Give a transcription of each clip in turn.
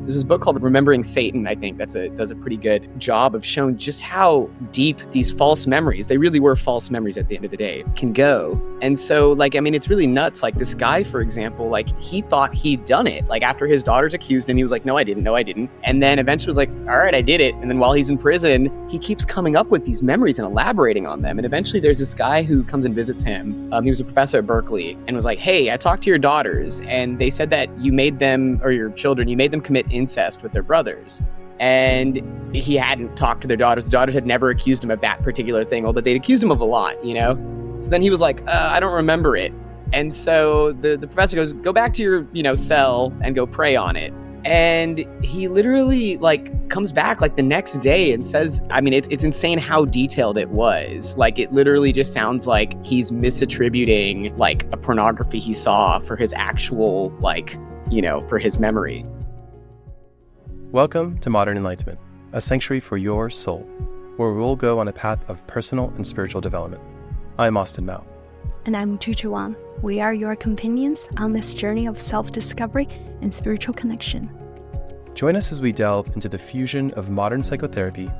There's this book called Remembering Satan, I think, does a pretty good job of showing just how deep these false memories, they really were false memories at the end of the day, can go. And so, it's really nuts. Like this guy, for example, he thought he'd done it. After his daughters accused him, he was like, no, I didn't. And then eventually was like, all right, I did it. And then while he's in prison, he keeps coming up with these memories and elaborating on them. And eventually there's this guy who comes and visits him. He was a professor at Berkeley and was like, hey, I talked to your daughters and they said that you made them, or your children, you made them commit incest with their brothers. And he hadn't talked to their daughters. The daughters had never accused him of that particular thing, although they'd accused him of a lot, So then he was like, I don't remember it. And so the professor goes, go back to your, cell and go pray on it. And he literally comes back the next day and says, it's insane how detailed it was. It literally just sounds like he's misattributing a pornography he saw for his actual, for his memory. Welcome to Modern Enlightenment, a sanctuary for your soul, where we'll go on a path of personal and spiritual development. I'm Austin Mao. And I'm Chuchu Wang. We are your companions on this journey of self-discovery and spiritual connection. Join us as we delve into the fusion of modern psychotherapy,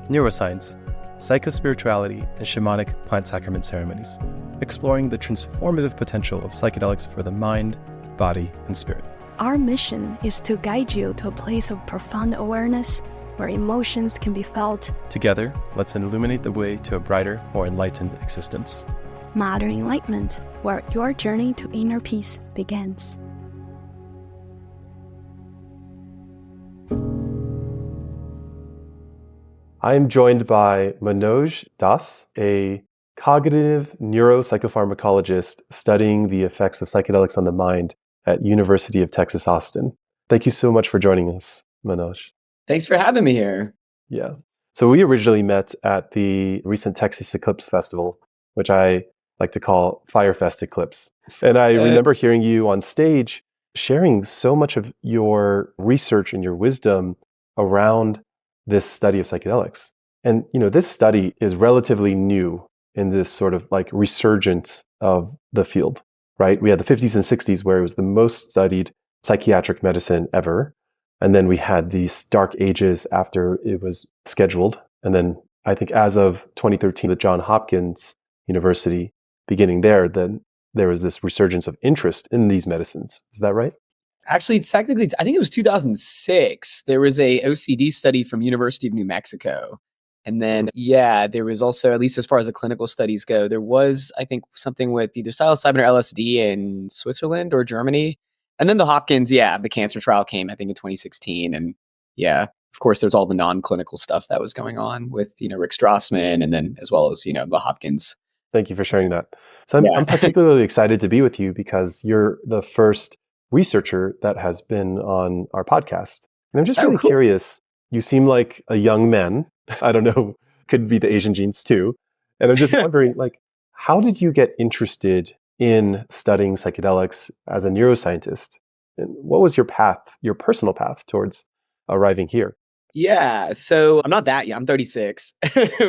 neuroscience, psychospirituality, and shamanic plant sacrament ceremonies, exploring the transformative potential of psychedelics for the mind, body, and spirit. Our mission is to guide you to a place of profound awareness where emotions can be felt. Together, let's illuminate the way to a brighter, more enlightened existence. Modern Enlightenment, where your journey to inner peace begins. I am joined by Manoj Doss, a cognitive neuropsychopharmacologist studying the effects of psychedelics on the mind at University of Texas, Austin. Thank you so much for joining us, Manoj. Thanks for having me here. Yeah. So we originally met at the recent Texas Eclipse Festival, which I like to call Firefest Eclipse. And I remember hearing you on stage sharing so much of your research and your wisdom around this study of psychedelics. And, this study is relatively new in this sort of resurgence of the field, right? We had the 50s and 60s where it was the most studied psychiatric medicine ever. And then we had these dark ages after it was scheduled. And then I think as of 2013, the Johns Hopkins University, beginning there, then there was this resurgence of interest in these medicines. Is that right? Actually, technically, I think it was 2006. There was a OCD study from University of New Mexico. And then, there was also, at least as far as the clinical studies go, there was, I think, something with either psilocybin or LSD in Switzerland or Germany. And then the Hopkins, the cancer trial came, I think, in 2016. And of course, there's all the non-clinical stuff that was going on with, Rick Strassman, and then as well as, the Hopkins. Thank you for sharing that. So I'm particularly excited to be with you because you're the first researcher that has been on our podcast. And I'm just really curious. You seem like a young man. I don't know, could be the Asian genes too. And I'm just wondering, how did you get interested in studying psychedelics as a neuroscientist? And what was your path, your personal path towards arriving here? Yeah, so I'm not that young, I'm 36,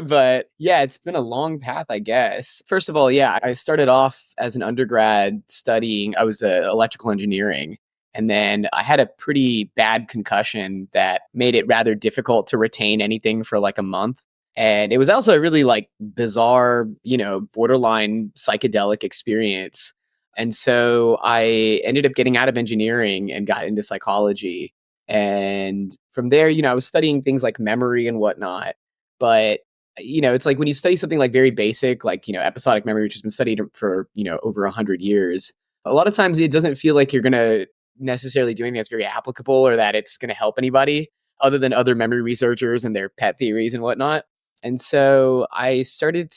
but it's been a long path, I guess. First of all, I started off as an undergrad studying, I was electrical engineering. And then I had a pretty bad concussion that made it rather difficult to retain anything for a month. And it was also a really bizarre, borderline psychedelic experience. And so I ended up getting out of engineering and got into psychology. And from there, I was studying things like memory and whatnot. But, it's when you study something very basic, episodic memory, which has been studied for, over 100 years, a lot of times it doesn't feel like you're going to necessarily doing that's very applicable or that it's going to help anybody other than other memory researchers and their pet theories and whatnot. And so I started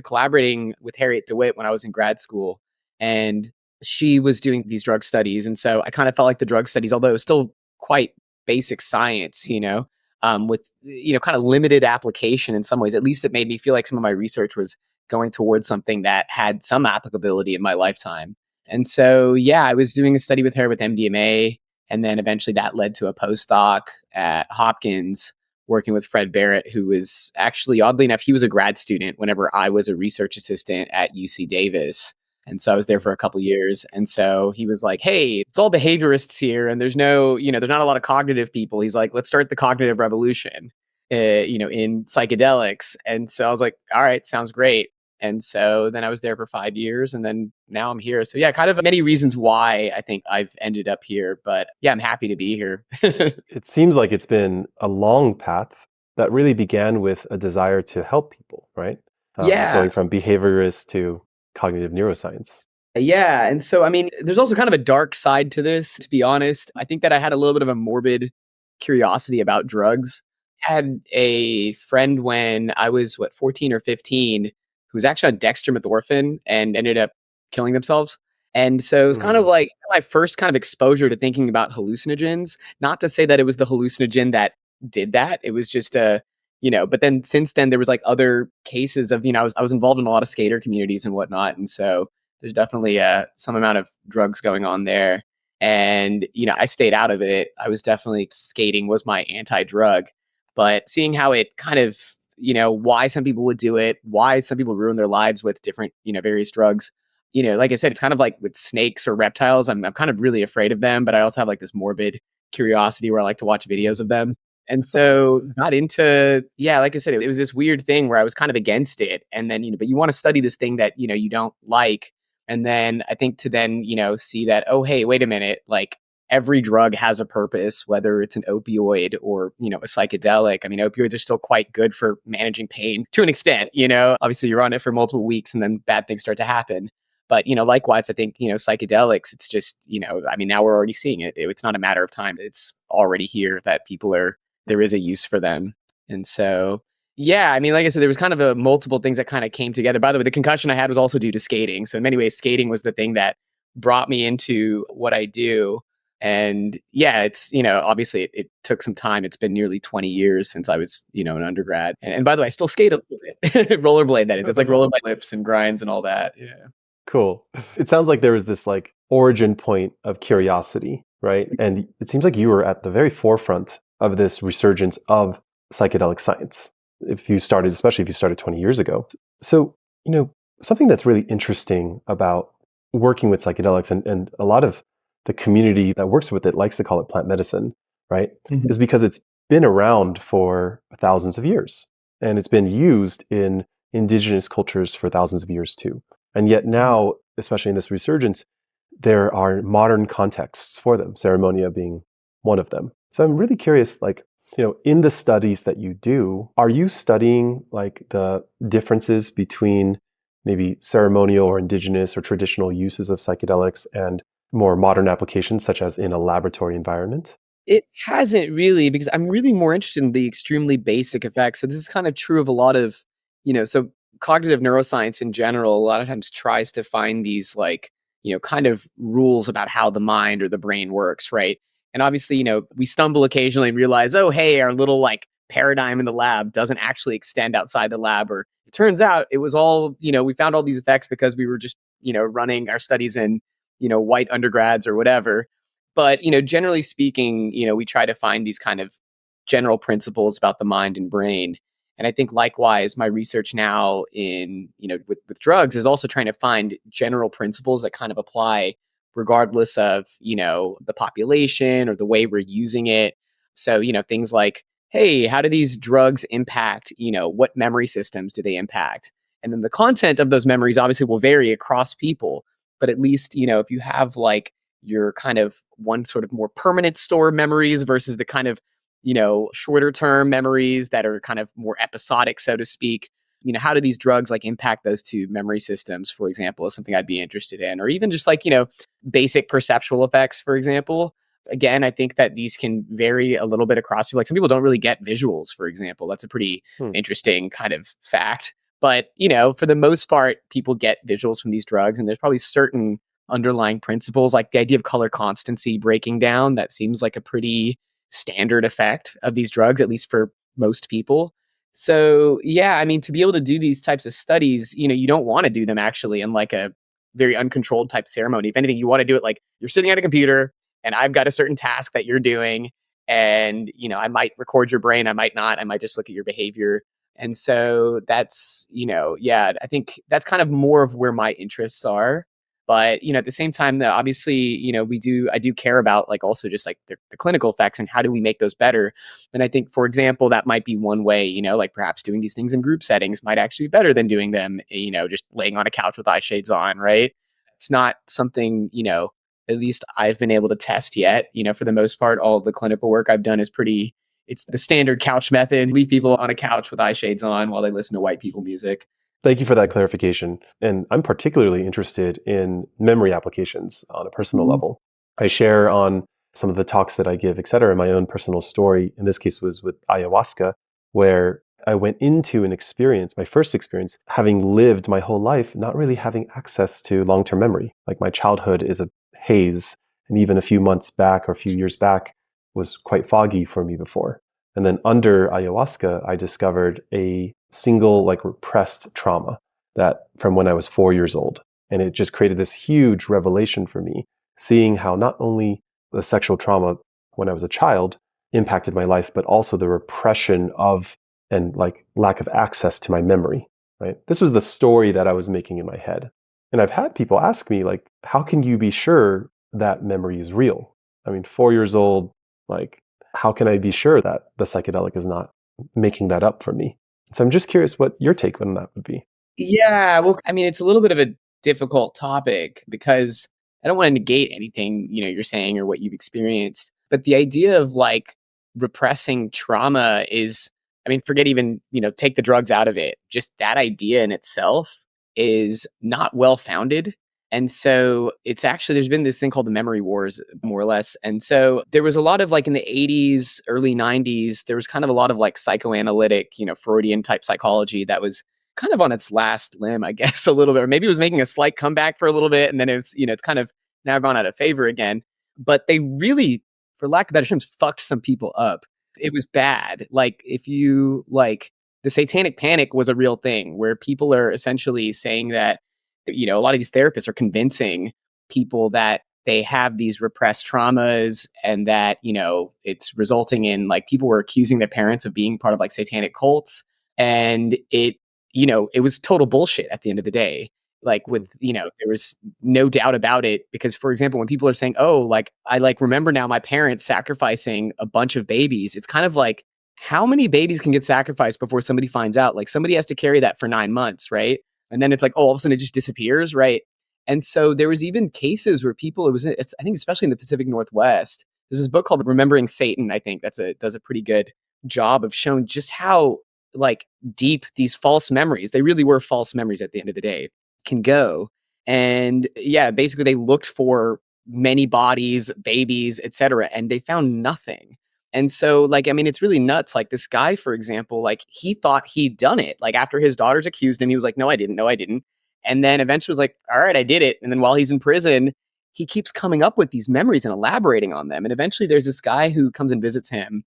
collaborating with Harriet DeWitt when I was in grad school, and she was doing these drug studies. And so I kind of felt like the drug studies, although it was still quite basic science, with, kind of limited application in some ways, at least it made me feel like some of my research was going towards something that had some applicability in my lifetime. And so, I was doing a study with her with MDMA, and then eventually that led to a postdoc at Hopkins working with Fred Barrett, who was actually, oddly enough, he was a grad student whenever I was a research assistant at UC Davis. And so I was there for a couple years. And so he was like, hey, it's all behaviorists here. And there's no, there's not a lot of cognitive people. He's like, let's start the cognitive revolution, in psychedelics. And so I was like, all right, sounds great. And so then I was there for 5 years and then now I'm here. So yeah, kind of many reasons why I think I've ended up here. But yeah, I'm happy to be here. It seems like it's been a long path that really began with a desire to help people, right? Yeah. Going from behaviorist to cognitive neuroscience. Yeah. And so, I mean, there's also kind of a dark side to this, to be honest. I think that I had a little bit of a morbid curiosity about drugs. I had a friend when I was, 14 or 15, who was actually on dextromethorphan and ended up killing themselves. And so it was kind of Mm. like my first kind of exposure to thinking about hallucinogens. Not to say that it was the hallucinogen that did that. It was just but then since then there was like other cases of, I was involved in a lot of skater communities and whatnot. And so there's definitely some amount of drugs going on there. And, I stayed out of it. I was definitely skating was my anti-drug, but seeing how it kind of, why some people would do it, why some people ruin their lives with different, various drugs. Like I said, it's kind of like with snakes or reptiles. I'm kind of really afraid of them, but I also have like this morbid curiosity where I like to watch videos of them. And so got into, yeah, like I said, it was this weird thing where I was kind of against it. And then, but you want to study this thing that, you don't like. And then I think to then, see that, oh, hey, wait a minute, like every drug has a purpose, whether it's an opioid or, a psychedelic. I mean, opioids are still quite good for managing pain to an extent, obviously you're on it for multiple weeks and then bad things start to happen. But, likewise, I think, psychedelics, it's just, I mean, now we're already seeing it. It's not a matter of time. It's already here that there is a use for them. And so, yeah, I mean, like I said, there was kind of a multiple things that kind of came together. By the way, the concussion I had was also due to skating. So in many ways, skating was the thing that brought me into what I do. And yeah, it's, obviously it took some time. It's been nearly 20 years since I was, an undergrad. And by the way, I still skate a little bit. Rollerblade, that is. It's like rollerblade lips and grinds and all that. Yeah. Cool. It sounds like there was this like origin point of curiosity, right? And it seems like you were at the very forefront of this resurgence of psychedelic science. Especially if you started 20 years ago. So, something that's really interesting about working with psychedelics and a lot of the community that works with it likes to call it plant medicine, right? Mhm. Is because it's been around for thousands of years and it's been used in indigenous cultures for thousands of years too. And yet now, especially in this resurgence, there are modern contexts for them, ceremonia being one of them. So I'm really curious, like, in the studies that you do, are you studying like the differences between maybe ceremonial or indigenous or traditional uses of psychedelics and more modern applications, such as in a laboratory environment? It hasn't really, because I'm really more interested in the extremely basic effects. So this is kind of true of a lot of, so cognitive neuroscience in general, a lot of times tries to find these like, kind of rules about how the mind or the brain works, right? And obviously, we stumble occasionally and realize, oh, hey, our little like paradigm in the lab doesn't actually extend outside the lab. Or it turns out it was all, we found all these effects because we were just, running our studies in, white undergrads or whatever. But, generally speaking, we try to find these kind of general principles about the mind and brain. And I think likewise, my research now in, with drugs is also trying to find general principles that kind of apply regardless of, the population or the way we're using it. So, things like, hey, how do these drugs impact, what memory systems do they impact? And then the content of those memories obviously will vary across people. But at least, if you have like your kind of one sort of more permanent store memories versus the kind of, shorter term memories that are kind of more episodic, so to speak. How do these drugs like impact those two memory systems, for example, is something I'd be interested in. Or even just like, basic perceptual effects, for example. Again, I think that these can vary a little bit across people. Like some people don't really get visuals, for example. That's a pretty interesting kind of fact. But, for the most part, people get visuals from these drugs, and there's probably certain underlying principles, like the idea of color constancy breaking down. That seems like a pretty standard effect of these drugs, at least for most people. So, yeah, I mean, to be able to do these types of studies, you don't want to do them actually in like a very uncontrolled type ceremony. If anything, you want to do it like you're sitting at a computer and I've got a certain task that you're doing. And, I might record your brain, I might not, I might just look at your behavior. And so that's, yeah, I think that's kind of more of where my interests are. But, at the same time, though, obviously, I do care about like also just like the clinical effects and how do we make those better. And I think, for example, that might be one way, like perhaps doing these things in group settings might actually be better than doing them, just laying on a couch with eye shades on, right? It's not something, at least I've been able to test yet. For the most part, all the clinical work I've done is it's the standard couch method. Leave people on a couch with eye shades on while they listen to white people music. Thank you for that clarification. And I'm particularly interested in memory applications on a personal level. I share on some of the talks that I give, et cetera, my own personal story. In this case was with ayahuasca, where I went into an experience, my first experience, having lived my whole life, not really having access to long-term memory. Like my childhood is a haze. And even a few months back or a few years back was quite foggy for me before. And then under ayahuasca, I discovered a single like repressed trauma that from when I was 4 years old. And it just created this huge revelation for me, seeing how not only the sexual trauma when I was a child impacted my life, but also the repression of and like lack of access to my memory, right? This was the story that I was making in my head. And I've had people ask me like, how can you be sure that memory is real? I mean, 4 years old, like, how can I be sure that the psychedelic is not making that up for me? So I'm just curious what your take on that would be. Yeah, well, I mean, it's a little bit of a difficult topic because I don't want to negate anything, you're saying or what you've experienced. But the idea of like repressing trauma is, I mean, forget even, take the drugs out of it. Just that idea in itself is not well founded. And so there's been this thing called the memory wars, more or less. And so there was a lot of like in the 80s, early 90s, there was kind of a lot of like psychoanalytic, Freudian type psychology that was kind of on its last limb, I guess, a little bit. Or maybe it was making a slight comeback for a little bit. And then it's kind of now gone out of favor again. But they really, for lack of better terms, fucked some people up. It was bad. Like if you like the satanic panic was a real thing where people are essentially saying that, a lot of these therapists are convincing people that they have these repressed traumas and that, it's resulting in like people were accusing their parents of being part of like satanic cults. And it was total bullshit at the end of the day. Like with, there was no doubt about it because, for example, when people are saying, oh, like, I like remember now my parents sacrificing a bunch of babies, it's kind of like, how many babies can get sacrificed before somebody finds out? Like somebody has to carry that for 9 months, right? And then it's like, oh, all of a sudden it just disappears, right? And so there was even cases where people, I think especially in the Pacific Northwest, there's this book called Remembering Satan, I think does a pretty good job of showing just how like deep these false memories, they really were false memories at the end of the day, can go. And yeah, basically they looked for many bodies, babies, etc., and they found nothing. And so, like, I mean, it's really nuts. Like this guy, for example, like he thought he'd done it. Like after his daughters accused him, he was like, no, I didn't. No, I didn't. And then eventually was like, all right, I did it. And then while he's in prison, he keeps coming up with these memories and elaborating on them. And eventually there's this guy who comes and visits him.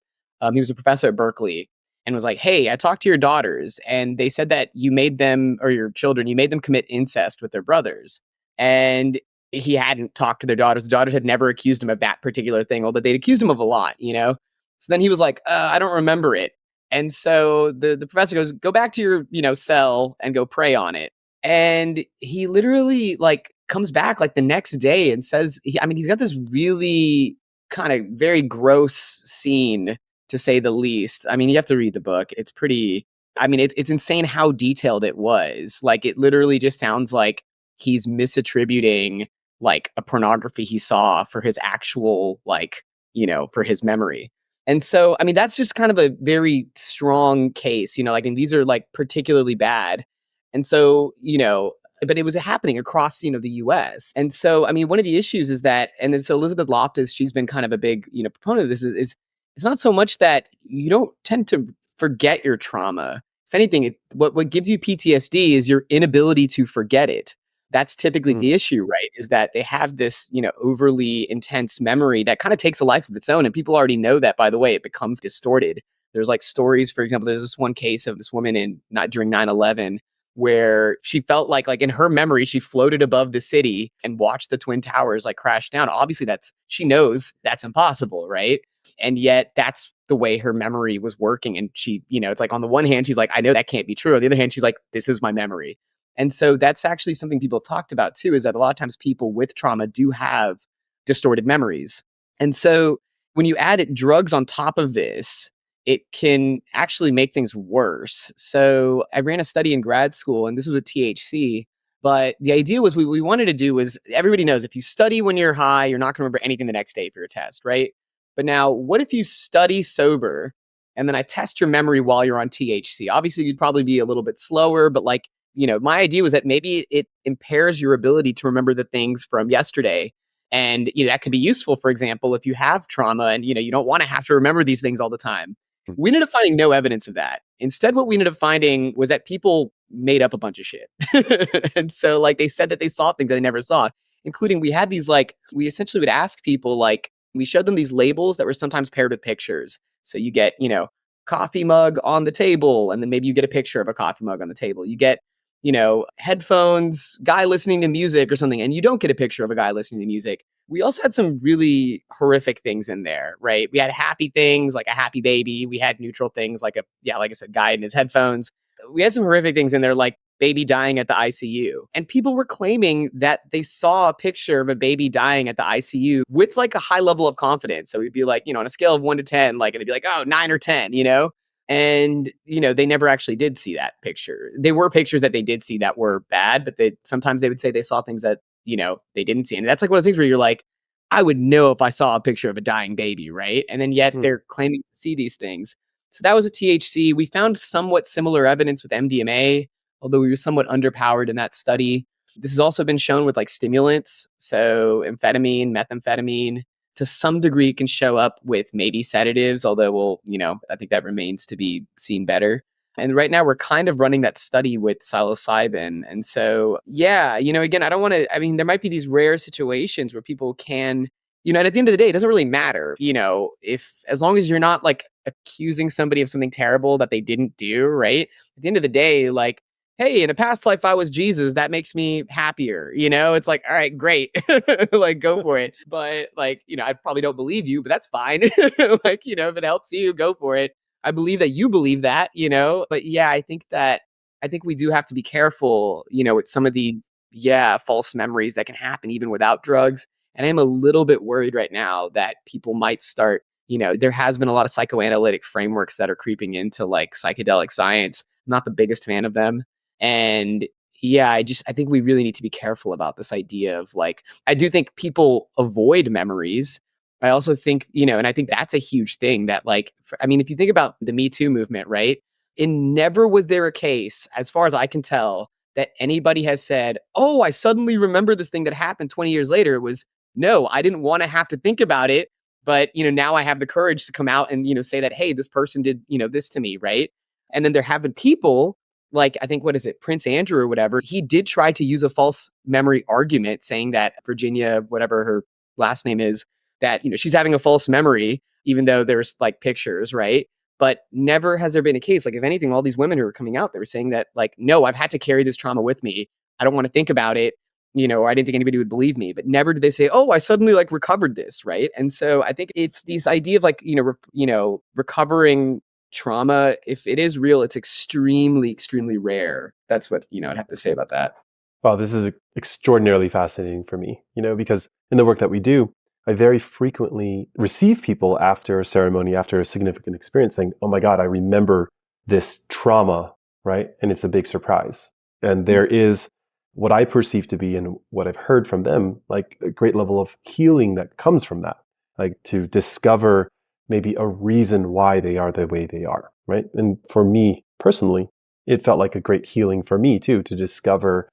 He was a professor at Berkeley and was like, hey, I talked to your daughters and they said that you made them, or your children, you made them commit incest with their brothers. And he hadn't talked to their daughters. The daughters had never accused him of that particular thing, although they'd accused him of a lot, So then he was like, I don't remember it. And so the professor goes, go back to your, cell and go pray on it. And he literally like comes back like the next day and says, he's got this really kind of very gross scene, to say the least. I mean, you have to read the book. It's pretty, it's insane how detailed it was. Like it literally just sounds like he's misattributing like a pornography he saw for his actual, like, for his memory. And so, I mean, that's just kind of a very strong case, these are like particularly bad. And so, but it was happening across, the US. And so, I mean, one of the issues is that, and then so Elizabeth Loftus, she's been kind of a big, proponent of this is it's not so much that you don't tend to forget your trauma. If anything, what gives you PTSD is your inability to forget it. That's typically the issue, right? Is that they have this, overly intense memory that kind of takes a life of its own. And people already know that, by the way, it becomes distorted. There's like stories, for example, there's this one case of this woman during 9/11 where she felt like in her memory, she floated above the city and watched the Twin Towers like crash down. Obviously she knows that's impossible, right? And yet that's the way her memory was working. And she, it's like on the one hand, she's like, I know that can't be true. On the other hand, she's like, this is my memory. And so that's actually something people have talked about too, is that a lot of times people with trauma do have distorted memories. And so when you add drugs on top of this, it can actually make things worse. So I ran a study in grad school, and this was with THC. But the idea was, what we wanted to do was, everybody knows if you study when you're high, you're not going to remember anything the next day for your test, right? But now, what if you study sober and then I test your memory while you're on THC? Obviously, you'd probably be a little bit slower, but like, my idea was that maybe it impairs your ability to remember the things from yesterday. And that could be useful, for example, if you have trauma and you don't want to have to remember these things all the time. We ended up finding no evidence of that. Instead, what we ended up finding was that people made up a bunch of shit. And so like they said that they saw things they never saw, including we had these we essentially would ask people, we showed them these labels that were sometimes paired with pictures. So you get, coffee mug on the table, and then maybe you get a picture of a coffee mug on the table. You get, headphones, guy listening to music or something, and you don't get a picture of a guy listening to music. We also had some really horrific things in there, right? We had happy things like a happy baby. We had neutral things like like I said, guy in his headphones. We had some horrific things in there like baby dying at the ICU. And people were claiming that they saw a picture of a baby dying at the ICU with like a high level of confidence. So we'd be like, on a scale of 1 to 10, and they'd be like, oh, 9 or 10, And, they never actually did see that picture. There were pictures that they did see that were bad, but sometimes they would say they saw things that, they didn't see. And that's like one of those things where you're like, I would know if I saw a picture of a dying baby, right? And then yet they're claiming to see these things. So that was a THC. We found somewhat similar evidence with MDMA, although we were somewhat underpowered in that study. This has also been shown with stimulants. So amphetamine, methamphetamine, to some degree can show up with maybe sedatives, although I think that remains to be seen better. And right now we're kind of running that study with psilocybin. And so, again, I don't want to, there might be these rare situations where people can, and at the end of the day, it doesn't really matter, as long as you're not accusing somebody of something terrible that they didn't do, right? At the end of the day, hey, in a past life, I was Jesus. That makes me happier. It's like, all right, great. Go for it. But I probably don't believe you, but that's fine. If it helps you, go for it. I believe that you believe that, but I think we do have to be careful, with some of the, false memories that can happen even without drugs. And I'm a little bit worried right now that people might start, there has been a lot of psychoanalytic frameworks that are creeping into psychedelic science. I'm not the biggest fan of them. And I think we really need to be careful about this idea of I do think people avoid memories. I also think, and I think that's a huge thing that if you think about the Me Too movement, right? It never was there a case, as far as I can tell, that anybody has said, oh, I suddenly remember this thing that happened 20 years later. It was, no, I didn't want to have to think about it. But, now I have the courage to come out and, say that, hey, this person did, this to me, right? And then there have been people I think, what is it, Prince Andrew or whatever, he did try to use a false memory argument saying that Virginia, whatever her last name is, that, she's having a false memory, even though there's pictures, right? But never has there been a case. If anything, all these women who are coming out, they were saying that no, I've had to carry this trauma with me. I don't want to think about it, or I didn't think anybody would believe me. But never did they say, oh, I suddenly recovered this, right? And so I think if this idea of recovering trauma, if it is real, it's extremely, extremely rare. That's what, I'd have to say about that. Wow, this is extraordinarily fascinating for me, because in the work that we do, I very frequently receive people after a ceremony, after a significant experience saying, oh my God, I remember this trauma, right? And it's a big surprise. And there is what I perceive to be, and what I've heard from them, a great level of healing that comes from that, to discover maybe a reason why they are the way they are, right? And for me personally, it felt like a great healing for me too, to discover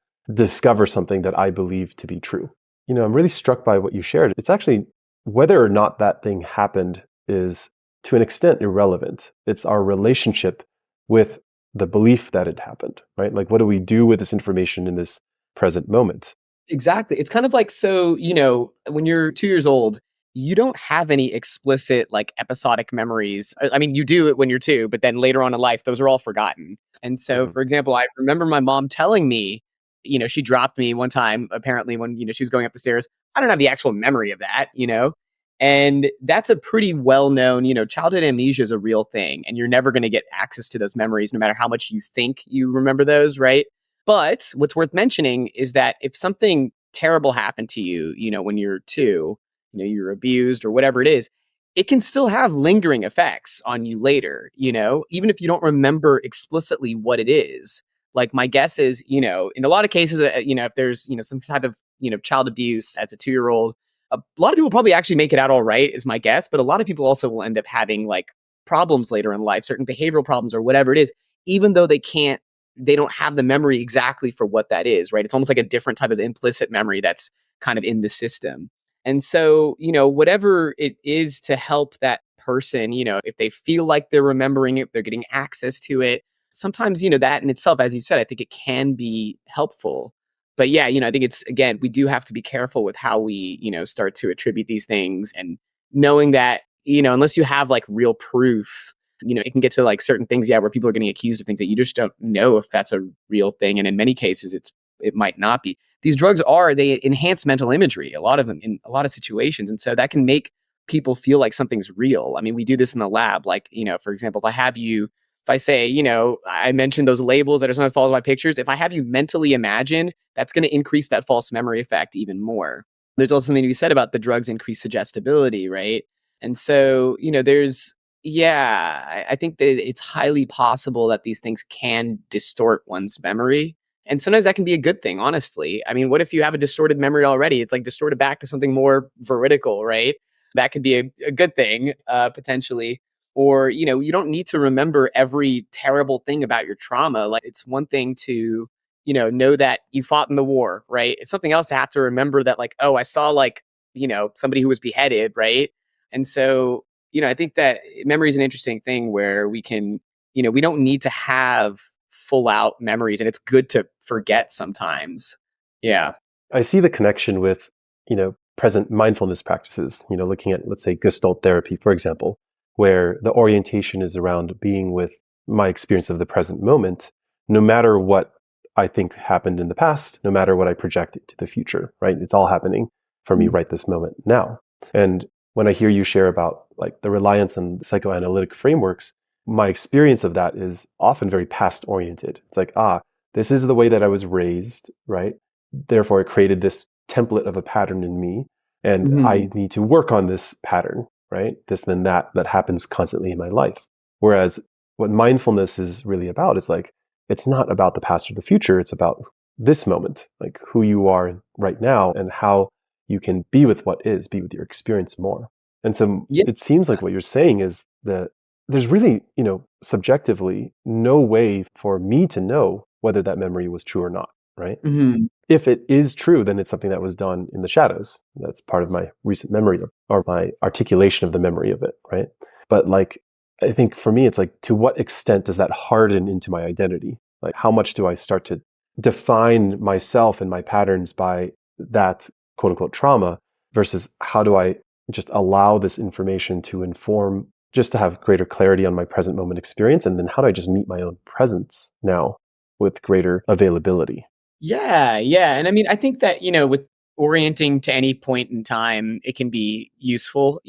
something that I believe to be true. I'm really struck by what you shared. It's actually, whether or not that thing happened is to an extent irrelevant. It's our relationship with the belief that it happened, right? What do we do with this information in this present moment? Exactly. It's kind of so, when you're 2 years old, you don't have any explicit episodic memories. You do it when you're 2, but then later on in life, those are all forgotten. And so, for example, I remember my mom telling me, she dropped me one time, apparently when, she was going up the stairs. I don't have the actual memory of that, and that's a pretty well-known, childhood amnesia is a real thing, and you're never going to get access to those memories, no matter how much you think you remember those, right? But what's worth mentioning is that if something terrible happened to you, when you're 2, you're abused or whatever it is, it can still have lingering effects on you later, even if you don't remember explicitly what it is. Like my guess is, in a lot of cases, if there's, some type of, child abuse as a 2-year-old, a lot of people probably actually make it out all right, is my guess. But a lot of people also will end up having like problems later in life, certain behavioral problems or whatever it is, even though they don't have the memory exactly for what that is, right? It's almost like a different type of implicit memory that's kind of in the system. And so, whatever it is to help that person, if they feel like they're remembering it, they're getting access to it. Sometimes, that in itself, as you said, I think it can be helpful. But yeah, I think it's, again, we do have to be careful with how we, start to attribute these things, and knowing that, unless you have like real proof, it can get to like certain things, where people are getting accused of things that you just don't know if that's a real thing. And in many cases, it might not be. These drugs they enhance mental imagery, a lot of them in a lot of situations. And so that can make people feel like something's real. I mean, we do this in the lab. Like, for example, if I say, I mentioned those labels that are sometimes followed by pictures, if I have you mentally imagine, that's going to increase that false memory effect even more. There's also something to be said about the drugs increase suggestibility, right? And so, I think that it's highly possible that these things can distort one's memory. And sometimes that can be a good thing, honestly. I mean, what if you have a distorted memory already? It's like distorted back to something more veridical, right? That could be a good thing, potentially. Or, you don't need to remember every terrible thing about your trauma. Like, it's one thing to, know that you fought in the war, right? It's something else to have to remember that, like, oh, I saw like, somebody who was beheaded, right? And so, I think that memory is an interesting thing where we can, we don't need to have full out memories, and it's good to forget sometimes. Yeah. I see the connection with, present mindfulness practices, looking at, let's say, Gestalt therapy, for example, where the orientation is around being with my experience of the present moment, no matter what I think happened in the past, no matter what I project to the future, right? It's all happening for me right this moment now. And when I hear you share about like the reliance on psychoanalytic frameworks, my experience of that is often very past oriented. It's like, this is the way that I was raised, right? Therefore, it created this template of a pattern in me, and I need to work on this pattern, right? This, then that happens constantly in my life. Whereas what mindfulness is really about is like, it's not about the past or the future. It's about this moment, like who you are right now and how you can be with what is, be with your experience more. And so it seems like what you're saying is that there's really, subjectively no way for me to know whether that memory was true or not, right? If it is true, then it's something that was done in the shadows. That's part of my recent memory or my articulation of the memory of it, right? But like, I think for me, it's like, to what extent does that harden into my identity? Like, how much do I start to define myself and my patterns by that quote unquote trauma versus how do I just allow this information to inform, just to have greater clarity on my present moment experience? And then how do I just meet my own presence now with greater availability? Yeah. And I mean, I think that, with orienting to any point in time, it can be useful,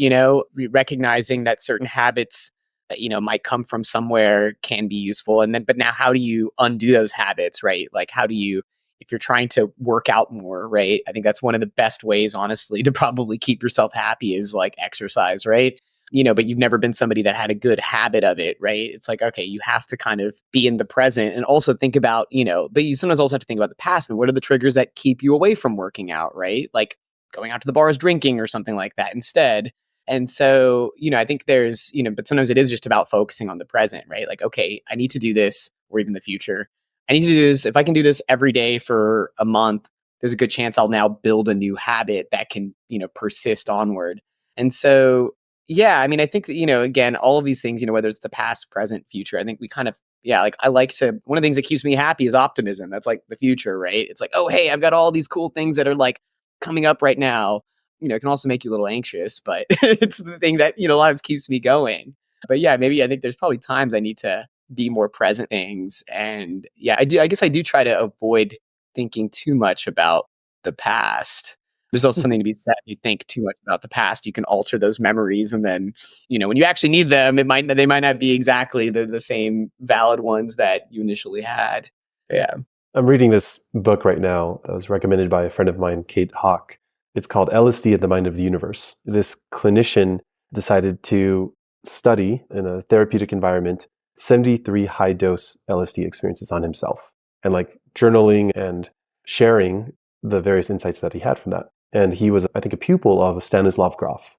recognizing that certain habits that, might come from somewhere can be useful. And then, but now how do you undo those habits, right? Like, how do you, if you're trying to work out more, right? I think that's one of the best ways, honestly, to probably keep yourself happy is like exercise, right? But you've never been somebody that had a good habit of it, right? It's like, okay, you have to kind of be in the present and also think about, but you sometimes also have to think about the past. And what are the triggers that keep you away from working out, right? Like going out to the bars, drinking or something like that instead. And so, I think there's, but sometimes it is just about focusing on the present, right? Like, okay, I need to do this, or even the future. I need to do this. If I can do this every day for a month, there's a good chance I'll now build a new habit that can, persist onward. And so, yeah, I mean, I think that, again, all of these things, whether it's the past, present, future, I think we kind of, like I like to, one of the things that keeps me happy is optimism. That's like the future, right? It's like, oh, hey, I've got all these cool things that are like coming up right now. It can also make you a little anxious, but it's the thing that, a lot of times keeps me going. But yeah, maybe I think there's probably times I need to be more present things. And yeah, I guess I do try to avoid thinking too much about the past. There's also something to be said. You think too much about the past, you can alter those memories. And then, when you actually need them, they might not be exactly the same valid ones that you initially had. Yeah. I'm reading this book right now that was recommended by a friend of mine, Kate Hawk. It's called LSD at the Mind of the Universe. This clinician decided to study in a therapeutic environment 73 high dose LSD experiences on himself and like journaling and sharing the various insights that he had from that. And he was, I think, a pupil of Stanislav Grof,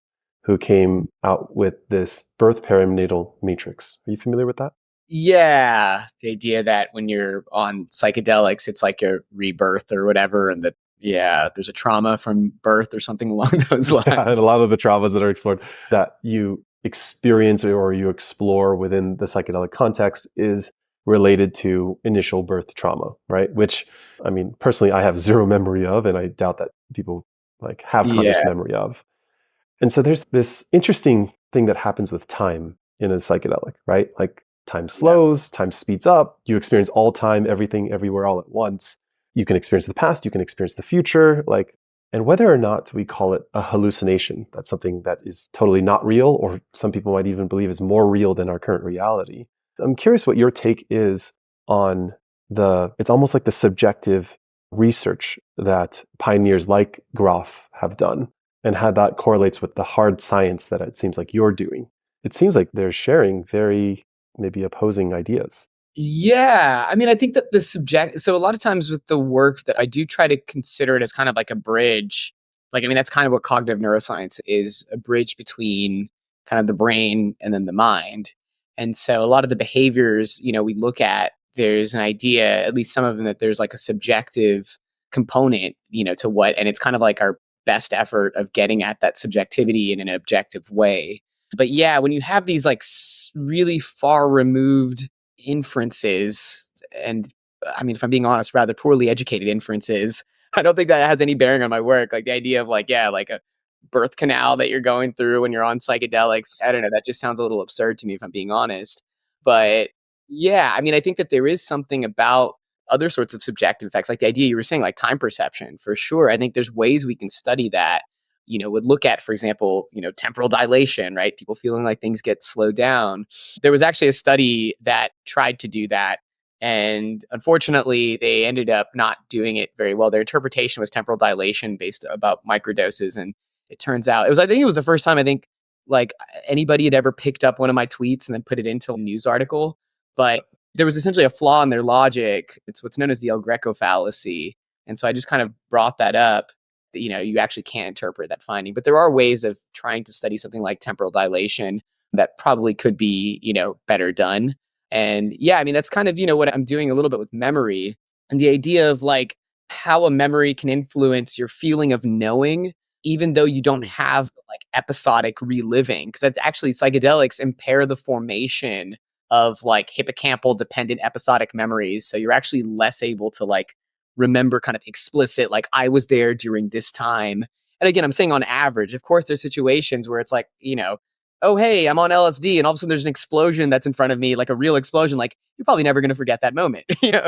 who came out with this birth perinatal matrix. Are you familiar with that? Yeah, the idea that when you're on psychedelics, it's like a rebirth or whatever, and that there's a trauma from birth or something along those lines. Yeah, and a lot of the traumas that are explored that you experience or you explore within the psychedelic context is related to initial birth trauma, right? Which, I mean, personally, I have zero memory of, and I doubt that people like have conscious Yeah, memory of. And so there's this interesting thing that happens with time in a psychedelic, right? Like time yeah. slows, time speeds up, you experience all time, everything, everywhere, all at once. You can experience the past, you can experience the future, like, and whether or not we call it a hallucination, that's something that is totally not real, or some people might even believe is more real than our current reality. I'm curious what your take is on it's almost like the subjective research that pioneers like Grof have done and how that correlates with the hard science that it seems like you're doing. It seems like they're sharing very maybe opposing ideas. Yeah, I mean, I think that so a lot of times with the work that I do try to consider it as kind of like a bridge. Like, I mean, that's kind of what cognitive neuroscience is, a bridge between kind of the brain and then the mind. And so a lot of the behaviors, we look at, there's an idea, at least some of them, that there's like a subjective component, to what, and it's kind of like our best effort of getting at that subjectivity in an objective way. But yeah, when you have these like really far removed inferences, and I mean, if I'm being honest, rather poorly educated inferences, I don't think that has any bearing on my work. Like the idea of like, yeah, like a birth canal that you're going through when you're on psychedelics. I don't know. That just sounds a little absurd to me, if I'm being honest. But yeah, I mean, I think that there is something about other sorts of subjective effects, like the idea you were saying, like time perception, for sure. I think there's ways we can study that. Would look at, for example, temporal dilation, right? People feeling like things get slowed down. There was actually a study that tried to do that. And unfortunately, they ended up not doing it very well. Their interpretation was temporal dilation based about microdoses. And it turns out I think it was the first time like anybody had ever picked up one of my tweets and then put it into a news article. But there was essentially a flaw in their logic. It's what's known as the El Greco fallacy. And so I just kind of brought that up. That, you actually can't interpret that finding. But there are ways of trying to study something like temporal dilation that probably could be, better done. And yeah, I mean, that's kind of, what I'm doing a little bit with memory, and the idea of like how a memory can influence your feeling of knowing, even though you don't have like episodic reliving, because that's actually psychedelics impair the formation of like hippocampal dependent episodic memories. So you're actually less able to like remember kind of explicit, like I was there during this time. And again, I'm saying on average, of course, there's situations where it's like, oh, hey, I'm on LSD and all of a sudden there's an explosion that's in front of me, like a real explosion. Like you're probably never going to forget that moment.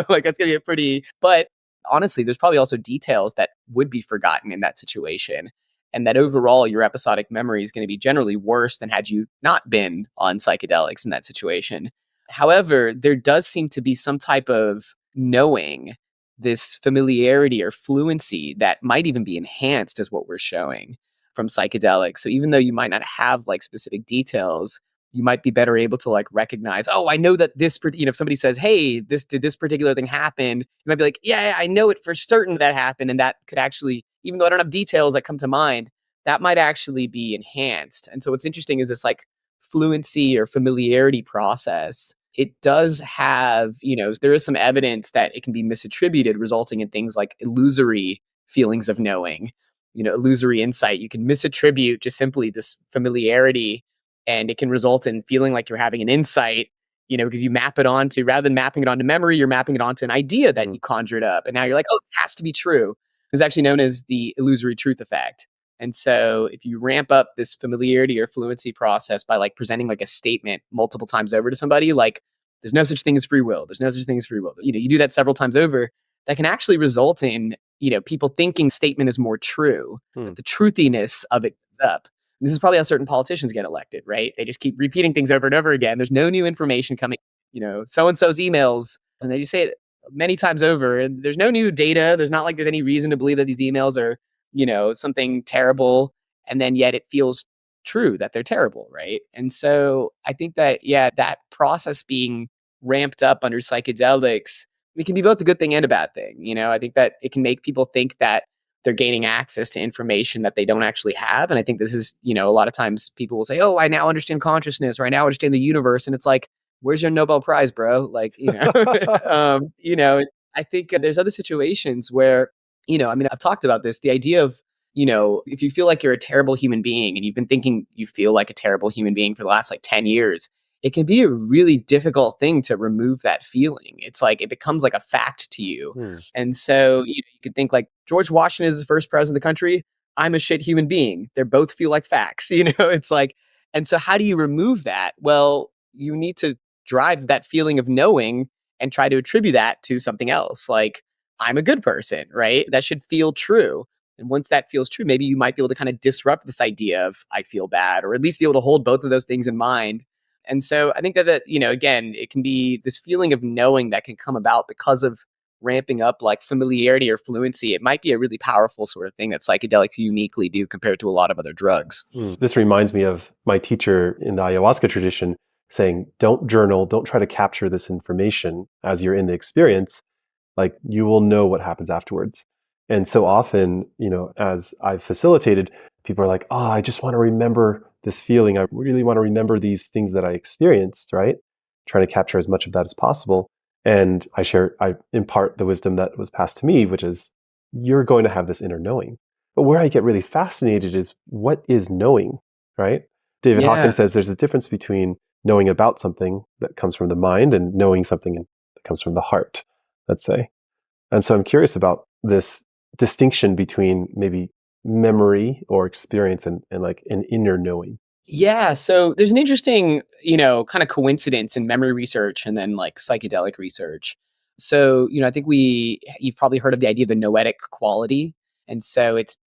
Like that's going to be but honestly, there's probably also details that would be forgotten in that situation. And that overall, your episodic memory is going to be generally worse than had you not been on psychedelics in that situation. However, there does seem to be some type of knowing, this familiarity or fluency that might even be enhanced as what we're showing from psychedelics. So even though you might not have like specific details, you might be better able to like recognize, oh, I know that if somebody says, hey, did this particular thing happen? You might be like, yeah, I know it for certain that happened. And that could actually, even though I don't have details that come to mind, that might actually be enhanced. And so what's interesting is this like fluency or familiarity process. It does have, there is some evidence that it can be misattributed, resulting in things like illusory feelings of knowing, illusory insight. You can misattribute just simply this familiarity, and it can result in feeling like you're having an insight, because you map it onto, rather than mapping it onto memory, you're mapping it onto an idea that you conjured up. And now you're like, oh, it has to be true. It's actually known as the illusory truth effect. And so if you ramp up this familiarity or fluency process by like presenting like a statement multiple times over to somebody, like there's no such thing as free will. There's no such thing as free will. You do that several times over, that can actually result in, people thinking statement is more true, that the truthiness of it goes up. And this is probably how certain politicians get elected, right? They just keep repeating things over and over again. There's no new information coming, so-and-so's emails, and they just say it many times over. And there's no new data. There's not like there's any reason to believe that these emails are, something terrible. And then yet it feels true that they're terrible, right? And so I think that, yeah, that process being ramped up under psychedelics, it can be both a good thing and a bad thing. I think that it can make people think that they're gaining access to information that they don't actually have. And I think this is, a lot of times people will say, oh, I now understand consciousness, or I now understand the universe. And it's like, where's your Nobel Prize, bro? Like, I think there's other situations where, I've talked about this, the idea of, if you feel like you're a terrible human being and you've been thinking you feel like a terrible human being for the last like 10 years, it can be a really difficult thing to remove that feeling. It's like it becomes like a fact to you. And so you could think like George Washington is the first president of the country. I'm a shit human being. They both feel like facts. It's like, and so how do you remove that? Well, you need to drive that feeling of knowing and try to attribute that to something else. Like, I'm a good person, right? That should feel true. And once that feels true, maybe you might be able to kind of disrupt this idea of I feel bad, or at least be able to hold both of those things in mind. And so I think that, again, it can be this feeling of knowing that can come about because of ramping up like familiarity or fluency. It might be a really powerful sort of thing that psychedelics uniquely do compared to a lot of other drugs. This reminds me of my teacher in the ayahuasca tradition saying, don't journal, don't try to capture this information as you're in the experience. Like, you will know what happens afterwards. And so often, as I've facilitated, people are like, oh, I just want to remember this feeling. I really want to remember these things that I experienced, right? Trying to capture as much of that as possible. And I impart the wisdom that was passed to me, which is you're going to have this inner knowing. But where I get really fascinated is what is knowing, right? David Hawkins says there's a difference between knowing about something that comes from the mind and knowing something that comes from the heart, let's say. And so I'm curious about this distinction between maybe memory or experience and like an inner knowing. Yeah. So there's an interesting, kind of coincidence in memory research and then like psychedelic research. So, I think you've probably heard of the idea of the noetic quality. And so it's,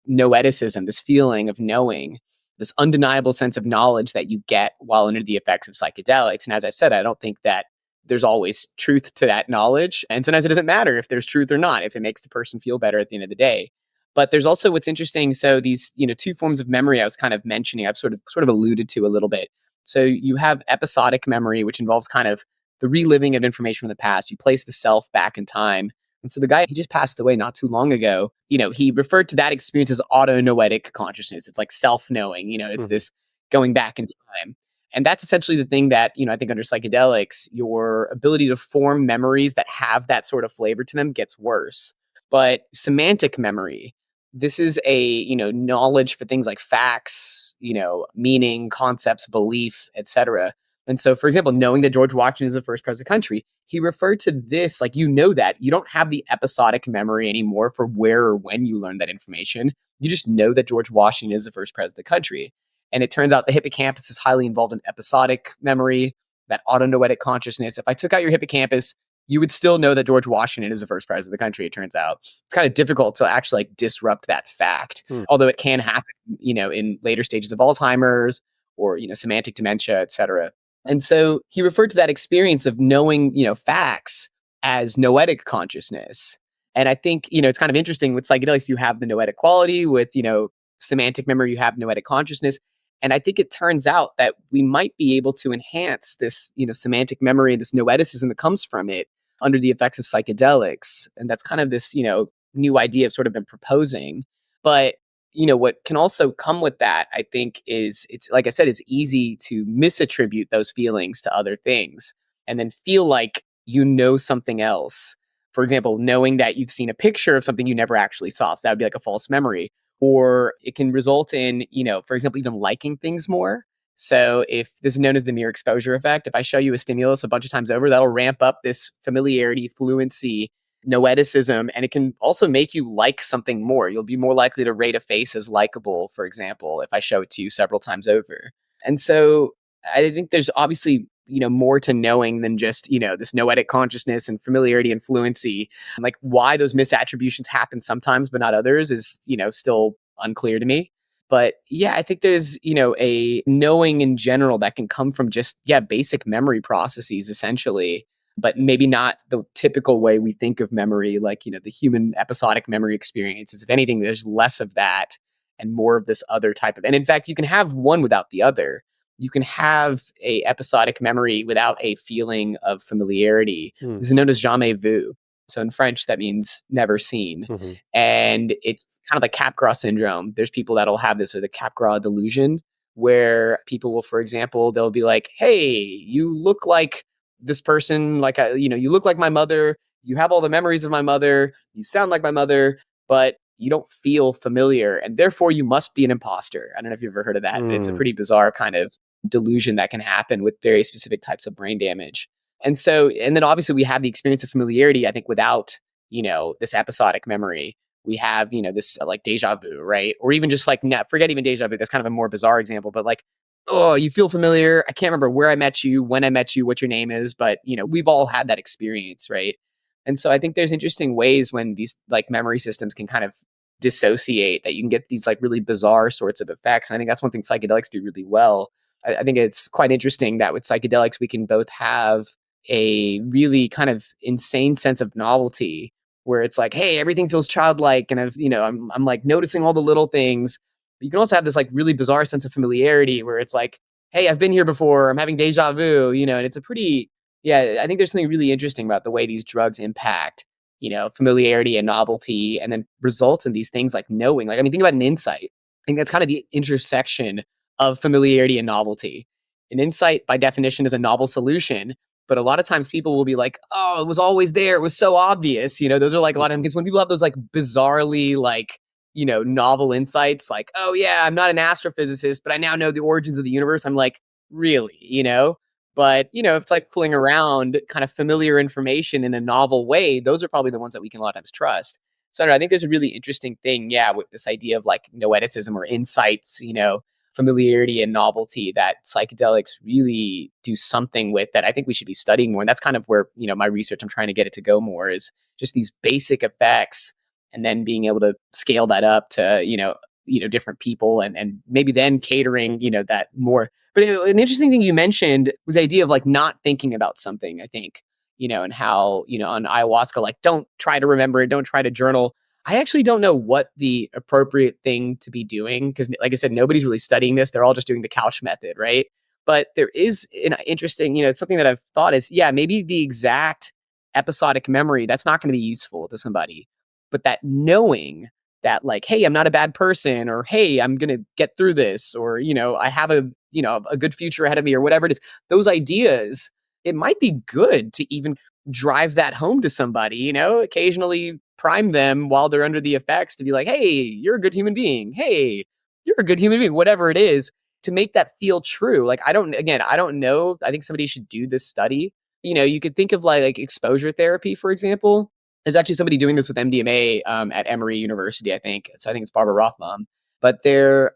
noeticism, this feeling of knowing, this undeniable sense of knowledge that you get while under the effects of psychedelics. And as I said, I don't think that there's always truth to that knowledge. And sometimes it doesn't matter if there's truth or not, if it makes the person feel better at the end of the day. But there's also what's interesting. So these, two forms of memory I was kind of mentioning, I've sort of alluded to a little bit. So you have episodic memory, which involves kind of the reliving of information from the past. You place the self back in time. And so the guy, he just passed away not too long ago. He referred to that experience as autonoetic consciousness. It's like self-knowing, it's this going back in time. And that's essentially the thing that, I think under psychedelics, your ability to form memories that have that sort of flavor to them gets worse. But semantic memory, this is a, knowledge for things like facts, meaning, concepts, belief, etc. And so, for example, knowing that George Washington is the first president of the country, he referred to this like, that you don't have the episodic memory anymore for where or when you learned that information. You just know that George Washington is the first president of the country. And it turns out the hippocampus is highly involved in episodic memory, that autonoetic consciousness. If I took out your hippocampus, you would still know that George Washington is the first president of the country, it turns out. It's kind of difficult to actually like disrupt that fact, although it can happen, in later stages of Alzheimer's or, semantic dementia, et cetera. And so he referred to that experience of knowing, facts as noetic consciousness. And I think, it's kind of interesting with psychedelics, you have the noetic quality. With, semantic memory, you have noetic consciousness. And I think it turns out that we might be able to enhance this, semantic memory, this noeticism that comes from it under the effects of psychedelics. And that's kind of this, new idea I've sort of been proposing. But, what can also come with that, I think, is it's like I said, it's easy to misattribute those feelings to other things and then feel like something else. For example, knowing that you've seen a picture of something you never actually saw. So that would be like a false memory. Or it can result in, for example, even liking things more. So if this is known as the mere exposure effect, if I show you a stimulus a bunch of times over, that'll ramp up this familiarity, fluency, noeticism, and it can also make you like something more. You'll be more likely to rate a face as likable, for example, if I show it to you several times over. And so I think there's obviously, more to knowing than just, this noetic consciousness and familiarity and fluency. Like why those misattributions happen sometimes but not others is, still unclear to me. But yeah, I think there's, a knowing in general that can come from just, basic memory processes, essentially. but maybe not the typical way we think of memory, like, the human episodic memory experiences. If anything, there's less of that and more of this other type of, and in fact, you can have one without the other. You can have a episodic memory without a feeling of familiarity. Mm. This is known as jamais vu. So in French, that means never seen. Mm-hmm. And it's kind of like Capgras syndrome. There's people that'll have this, or the Capgras delusion, where people will, for example, they'll be like, hey, you look like this person, like, you look like my mother. You have all the memories of my mother. You sound like my mother, but you don't feel familiar. And therefore, you must be an imposter. I don't know if you've ever heard of that. It's a pretty bizarre kind of delusion that can happen with very specific types of brain damage. And so, and then obviously we have the experience of familiarity, I think, without, this episodic memory. We have, this like deja vu, right? Or even just like, forget even deja vu. That's kind of a more bizarre example, but like, oh, you feel familiar. I can't remember where I met you, when I met you, what your name is, but, we've all had that experience, right? And so I think there's interesting ways when these like memory systems can kind of dissociate, that you can get these like really bizarre sorts of effects. And I think that's one thing psychedelics do really well. I think it's quite interesting that with psychedelics, we can both have a really kind of insane sense of novelty, where it's like, hey, everything feels childlike, and I'm like noticing all the little things. But you can also have this like really bizarre sense of familiarity, where it's like, hey, I've been here before, I'm having deja vu, and it's a pretty, I think there's something really interesting about the way these drugs impact, familiarity and novelty, and then results in these things like knowing. Like, I mean, think about an insight. I think that's kind of the intersection of familiarity and novelty. An insight, by definition, is a novel solution. But a lot of times people will be like, oh, it was always there. It was so obvious. Those are like a lot of things when people have those like bizarrely like, novel insights, like, oh yeah, I'm not an astrophysicist, but I now know the origins of the universe. I'm like, really, But, it's like pulling around kind of familiar information in a novel way. Those are probably the ones that we can a lot of times trust. So I don't know, I think there's a really interesting thing, with this idea of like noeticism or insights, familiarity and novelty, that psychedelics really do something with, that I think we should be studying more. And that's kind of where, my research, I'm trying to get it to go more, is just these basic effects, and then being able to scale that up to, different people, and maybe then catering, that more. But an interesting thing you mentioned was the idea of like not thinking about something, I think, and how, on ayahuasca, like, don't try to remember it, don't try to journal. I actually don't know what the appropriate thing to be doing, because like I said, nobody's really studying this. They're all just doing the couch method, right? But there is an interesting, it's something that I've thought is, maybe the exact episodic memory, that's not going to be useful to somebody. But that knowing that like, hey, I'm not a bad person, or hey, I'm going to get through this, or, I have a good future ahead of me, or whatever it is, those ideas, it might be good to even drive that home to somebody, occasionally prime them while they're under the effects, to be like, hey, you're a good human being. Hey, you're a good human being, whatever it is, to make that feel true. Like, I don't know. I think somebody should do this study. You could think of like exposure therapy, for example. There's actually somebody doing this with MDMA at Emory University, I think. So I think it's Barbara Rothbaum. But they're,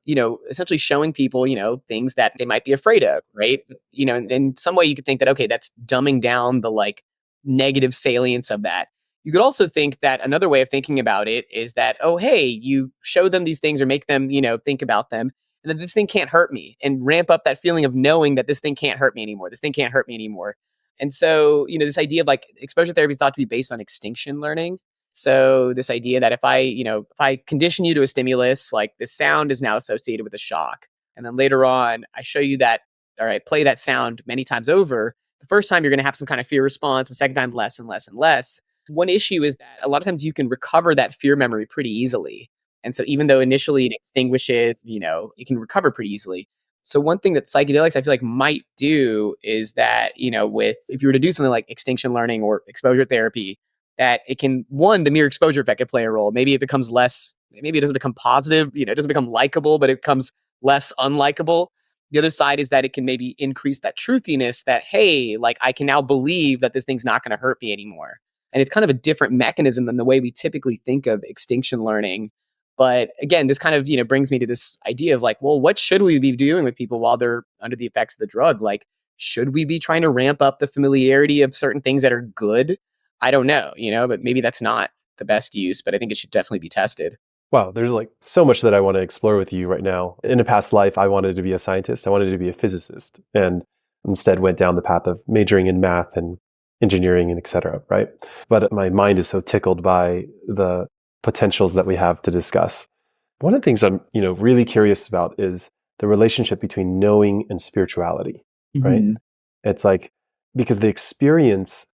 essentially showing people, things that they might be afraid of, right? In some way you could think that, okay, that's dumbing down the like negative salience of that. You could also think that another way of thinking about it is that, oh, hey, you show them these things or make them, think about them, and that this thing can't hurt me, and ramp up that feeling of knowing that this thing can't hurt me anymore. This thing can't hurt me anymore. And so, this idea of like exposure therapy is thought to be based on extinction learning. So this idea that if I condition you to a stimulus, like the sound is now associated with a shock. And then later on, I show you that, all right, play that sound many times over. The first time you're going to have some kind of fear response. The second time, less and less and less. One issue is that a lot of times you can recover that fear memory pretty easily. And so even though initially it extinguishes, it can recover pretty easily. So one thing that psychedelics, I feel like, might do is that, if you were to do something like extinction learning or exposure therapy, that it can, one, the mere exposure effect could play a role. Maybe it becomes less, maybe it doesn't become positive, it doesn't become likable, but it becomes less unlikable. The other side is that it can maybe increase that truthiness that, hey, like, I can now believe that this thing's not going to hurt me anymore. And it's kind of a different mechanism than the way we typically think of extinction learning. But again, this kind of, brings me to this idea of like, well, what should we be doing with people while they're under the effects of the drug? Like, should we be trying to ramp up the familiarity of certain things that are good? I don't know, but maybe that's not the best use, but I think it should definitely be tested. Wow, there's like so much that I want to explore with you right now. In a past life, I wanted to be a scientist. I wanted to be a physicist, and instead went down the path of majoring in math and engineering and et cetera, right? But my mind is so tickled by the potentials that we have to discuss. One of the things I'm, really curious about is the relationship between knowing and spirituality, right? Mm-hmm. It's like, because the experience,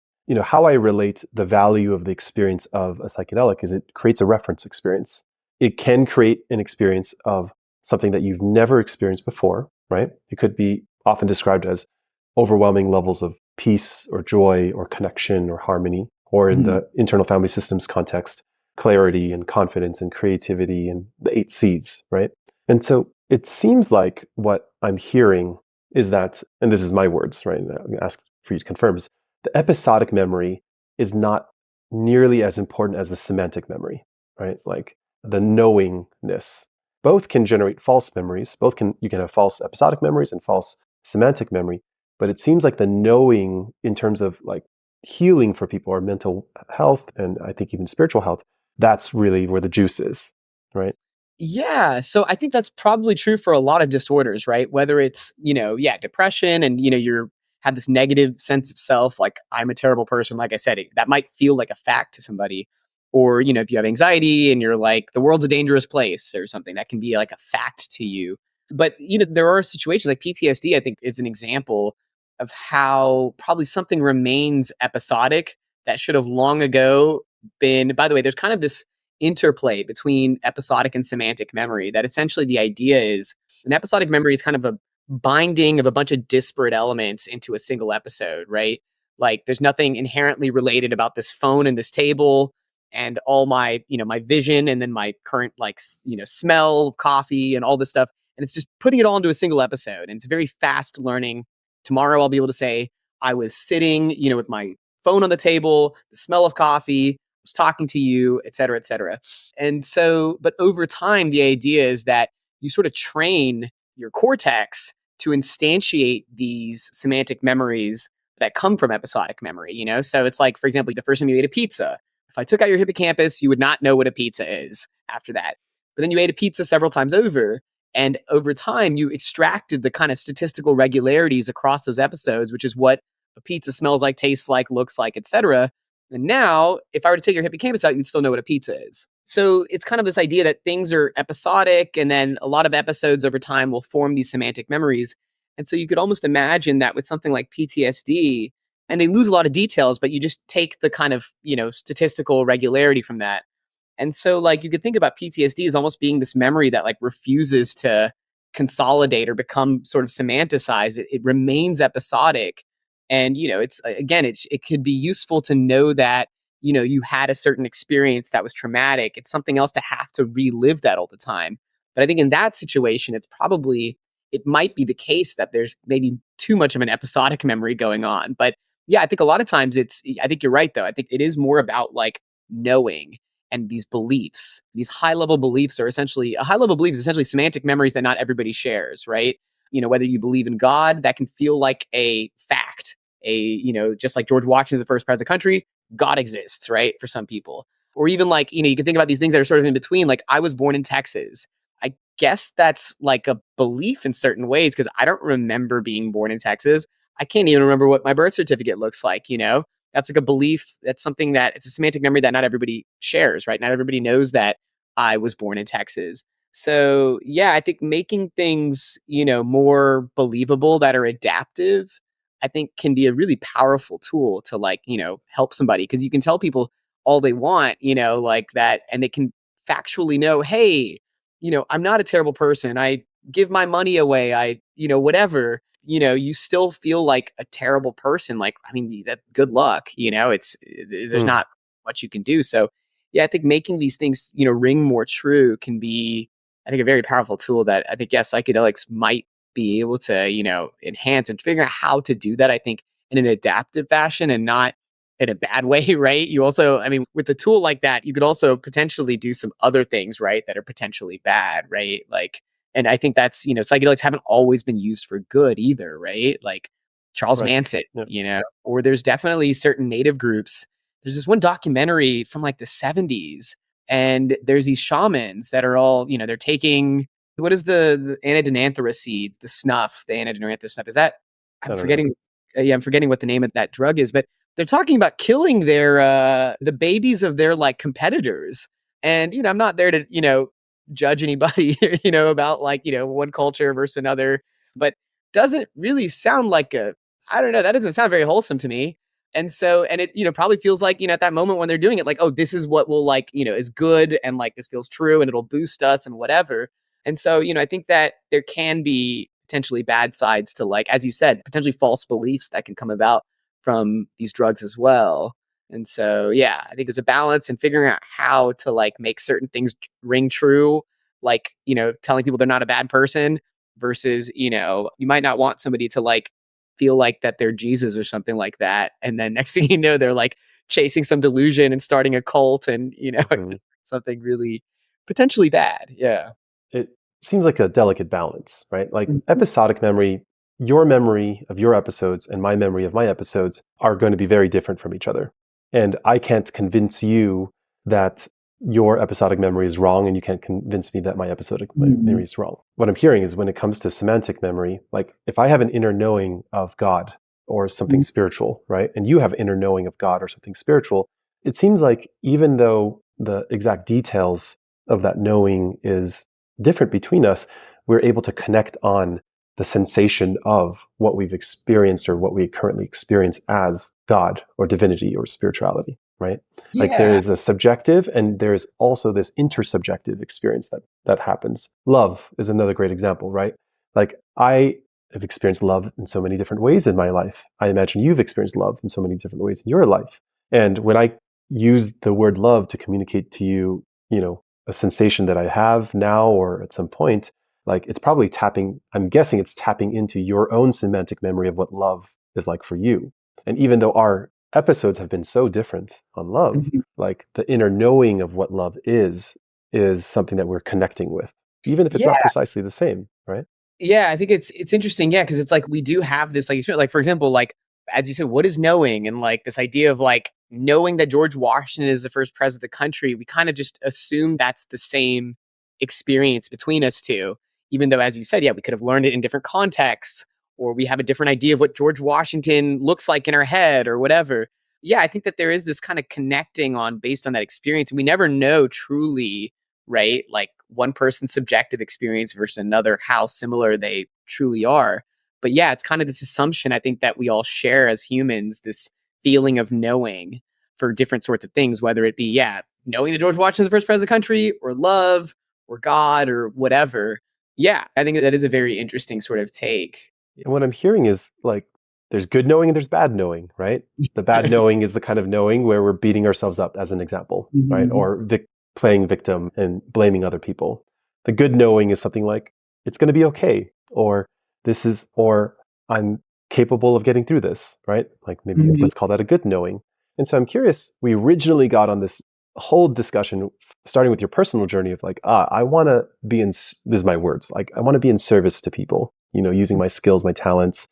how I relate the value of the experience of a psychedelic is it creates a reference experience. It can create an experience of something that you've never experienced before, right? It could be often described as overwhelming levels of peace or joy or connection or harmony, or in Mm-hmm. the internal family systems context, clarity and confidence and creativity and the 8 C's, right? And so it seems like what I'm hearing is that, and this is my words, right? I'm going to ask for you to confirm, is the episodic memory is not nearly as important as the semantic memory, right? Like the knowingness. Both can generate false memories. You can have false episodic memories and false semantic memory. But it seems like the knowing in terms of like healing for people or mental health and I think even spiritual health, that's really where the juice is, right? Yeah. So I think that's probably true for a lot of disorders, right? Whether it's, depression and, you're have this negative sense of self, like I'm a terrible person. Like I said, that might feel like a fact to somebody. Or, if you have anxiety and you're like, the world's a dangerous place or something, that can be like a fact to you. But, there are situations like PTSD, I think is an example of how probably something remains episodic that should have long ago been, by the way, there's kind of this interplay between episodic and semantic memory that essentially the idea is an episodic memory is kind of a binding of a bunch of disparate elements into a single episode, right? Like there's nothing inherently related about this phone and this table and all my, my vision and then my current smell, coffee and all this stuff. And it's just putting it all into a single episode. And it's very fast learning. Tomorrow I'll be able to say I was sitting, with my phone on the table, the smell of coffee, was talking to you, et cetera, et cetera. And so, but over time, the idea is that you sort of train your cortex to instantiate these semantic memories that come from episodic memory, So it's like, for example, the first time you ate a pizza, if I took out your hippocampus, you would not know what a pizza is after that. But then you ate a pizza several times over. And over time, you extracted the kind of statistical regularities across those episodes, which is what a pizza smells like, tastes like, looks like, et cetera. And now, if I were to take your hippocampus out, you'd still know what a pizza is. So it's kind of this idea that things are episodic, and then a lot of episodes over time will form these semantic memories. And so you could almost imagine that with something like PTSD, and they lose a lot of details, but you just take the kind of, statistical regularity from that. And so like you could think about PTSD as almost being this memory that like refuses to consolidate or become sort of semanticized. It remains episodic. And, it's again, it could be useful to know that, you had a certain experience that was traumatic. It's something else to have to relive that all the time. But I think in that situation, it might be the case that there's maybe too much of an episodic memory going on. But yeah, I think a lot of times I think you're right, though. I think it is more about like knowing and these beliefs. These high level beliefs are essentially, a high level belief is essentially semantic memories that not everybody shares, right? Whether you believe in God, that can feel like a fact. Just like George Washington's the first president of the country, God exists, right? For some people. Or even like, you can think about these things that are sort of in between. Like I was born in Texas. I guess that's like a belief in certain ways because I don't remember being born in Texas. I can't even remember what my birth certificate looks like, That's like a belief. That's something that it's a semantic memory that not everybody shares, right? Not everybody knows that I was born in Texas. So yeah, I think making things, more believable that are adaptive, I think can be a really powerful tool to like, help somebody because you can tell people all they want, like that, and they can factually know, hey, I'm not a terrible person. I give my money away. I, whatever, you still feel like a terrible person. Like, I mean, that good luck, there's Hmm. not much you can do. So yeah, I think making these things, ring more true can be, I think, a very powerful tool that I think, yes, psychedelics might be able to, enhance and figure out how to do that, I think, in an adaptive fashion and not in a bad way, right? You also, I mean, with a tool like that, you could also potentially do some other things, right, that are potentially bad, right? Like, and I think that's, psychedelics haven't always been used for good either, right? Like Charles Right. Manson, Yeah. or there's definitely certain native groups. There's this one documentary from like the 70s, and there's these shamans that are all, they're taking, what is the antidenanthera seeds, the snuff, the antidenanthera snuff? Is that, I I'm don't know. forgetting, yeah, I'm forgetting what the name of that drug is, but they're talking about killing their the babies of their like competitors. And I'm not there to judge anybody about like one culture versus another, but doesn't really sound like a I don't know, that doesn't sound very wholesome to me. And so, and it probably feels like at that moment when they're doing it, like, oh, this is what will like is good, and like this feels true, and it'll boost us and whatever. And so, I think that there can be potentially bad sides to, like, as you said, potentially false beliefs that can come about from these drugs as well. And so, yeah, I think there's a balance in figuring out how to like make certain things ring true, like, telling people they're not a bad person versus, you might not want somebody to like feel like that they're Jesus or something like that. And then next thing you know, they're like chasing some delusion and starting a cult and, Mhm. something really potentially bad. Yeah. It seems like a delicate balance, right? Like Mhm. episodic memory, your memory of your episodes and my memory of my episodes are going to be very different from each other. And I can't convince you that your episodic memory is wrong, and you can't convince me that my episodic memory Mhm. is wrong. What I'm hearing is when it comes to semantic memory, like if I have an inner knowing of God or something Mhm. spiritual, right? And you have inner knowing of God or something spiritual, it seems like even though the exact details of that knowing is different between us, we're able to connect on the sensation of what we've experienced or what we currently experience as God or divinity or spirituality, right? Like there Yeah. is a subjective and there's also this intersubjective experience that happens. Love is another great example, right? Like I have experienced love in so many different ways in my life. I imagine you've experienced love in so many different ways in your life. And when I use the word love to communicate to you, a sensation that I have now or at some point, like it's probably I'm guessing it's tapping into your own semantic memory of what love is like for you. And even though our episodes have been so different on love, Mhm. like the inner knowing of what love is something that we're connecting with, even if it's not Yeah. precisely the same, right? Yeah, I think it's interesting, yeah, because it's like we do have this like experience. Like for example, like as you said, what is knowing, and like this idea of like knowing that George Washington is the first president of the country, we kind of just assume that's the same experience between us two, even though, as you said, yeah, we could have learned it in different contexts, or we have a different idea of what George Washington looks like in our head, or whatever. Yeah, I think that there is this kind of connecting on based on that experience, and we never know truly, right? Like one person's subjective experience versus another, how similar they truly are. But yeah, it's kind of this assumption I think that we all share as humans, this feeling of knowing for different sorts of things, whether it be, yeah, knowing that George Washington's the first president of the country, or love, or God, or whatever. Yeah, I think that is a very interesting sort of take. And what I'm hearing is like there's good knowing and there's bad knowing, right? The bad knowing is the kind of knowing where we're beating ourselves up, as an example, right? Mhm. Or playing victim and blaming other people. The good knowing is something like it's going to be okay, or or I'm capable of getting through this, right? Like maybe Mhm. let's call that a good knowing. And so I'm curious, we originally got on this whole discussion starting with your personal journey of like, I want to be this is my words, like I want to be in service to people, using my skills, my talents,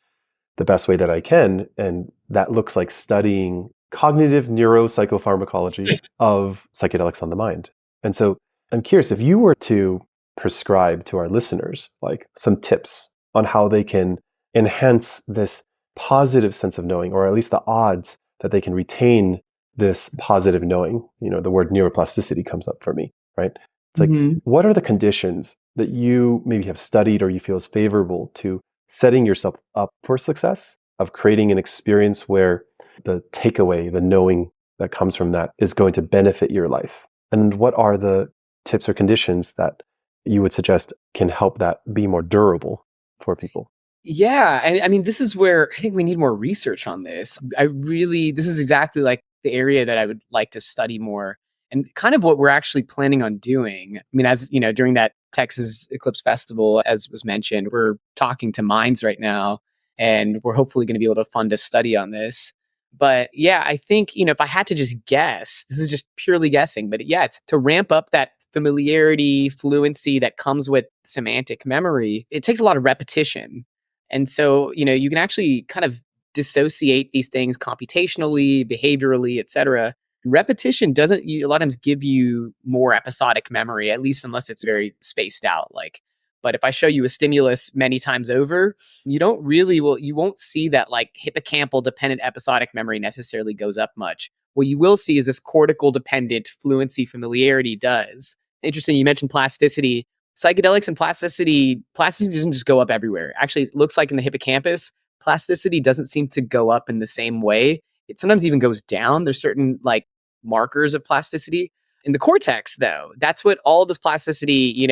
the best way that I can. And that looks like studying cognitive neuropsychopharmacology of psychedelics on the mind. And so I'm curious if you were to prescribe to our listeners like some tips on how they can enhance this positive sense of knowing, or at least the odds that they can retain this positive knowing. The word neuroplasticity comes up for me, right? It's like, Mhm. what are the conditions that you maybe have studied or you feel is favorable to setting yourself up for success, of creating an experience where the takeaway, the knowing that comes from that is going to benefit your life? And what are the tips or conditions that you would suggest can help that be more durable for people? Yeah, and I mean, this is where I think we need more research on this. This is exactly like the area that I would like to study more, and kind of what we're actually planning on doing. I mean, as you know, during that Texas Eclipse Festival, as was mentioned, we're talking to Minds right now, and we're hopefully going to be able to fund a study on this. But yeah, I think, if I had to just guess, this is just purely guessing, but yeah, it's to ramp up that familiarity, fluency that comes with semantic memory. It takes a lot of repetition, and so, you can actually kind of dissociate these things computationally, behaviorally, et cetera. Repetition doesn't a lot of times give you more episodic memory, at least unless it's very spaced out. Like But if I show you a stimulus many times over, you won't see that like hippocampal dependent episodic memory necessarily goes up much. What you will see is this cortical dependent fluency familiarity does. Interesting, you mentioned plasticity. Psychedelics and plasticity doesn't just go up everywhere. Actually, it looks like in the hippocampus, plasticity doesn't seem to go up in the same way. It sometimes even goes down. There's certain like markers of plasticity. In the cortex, though, that's what all this plasticity,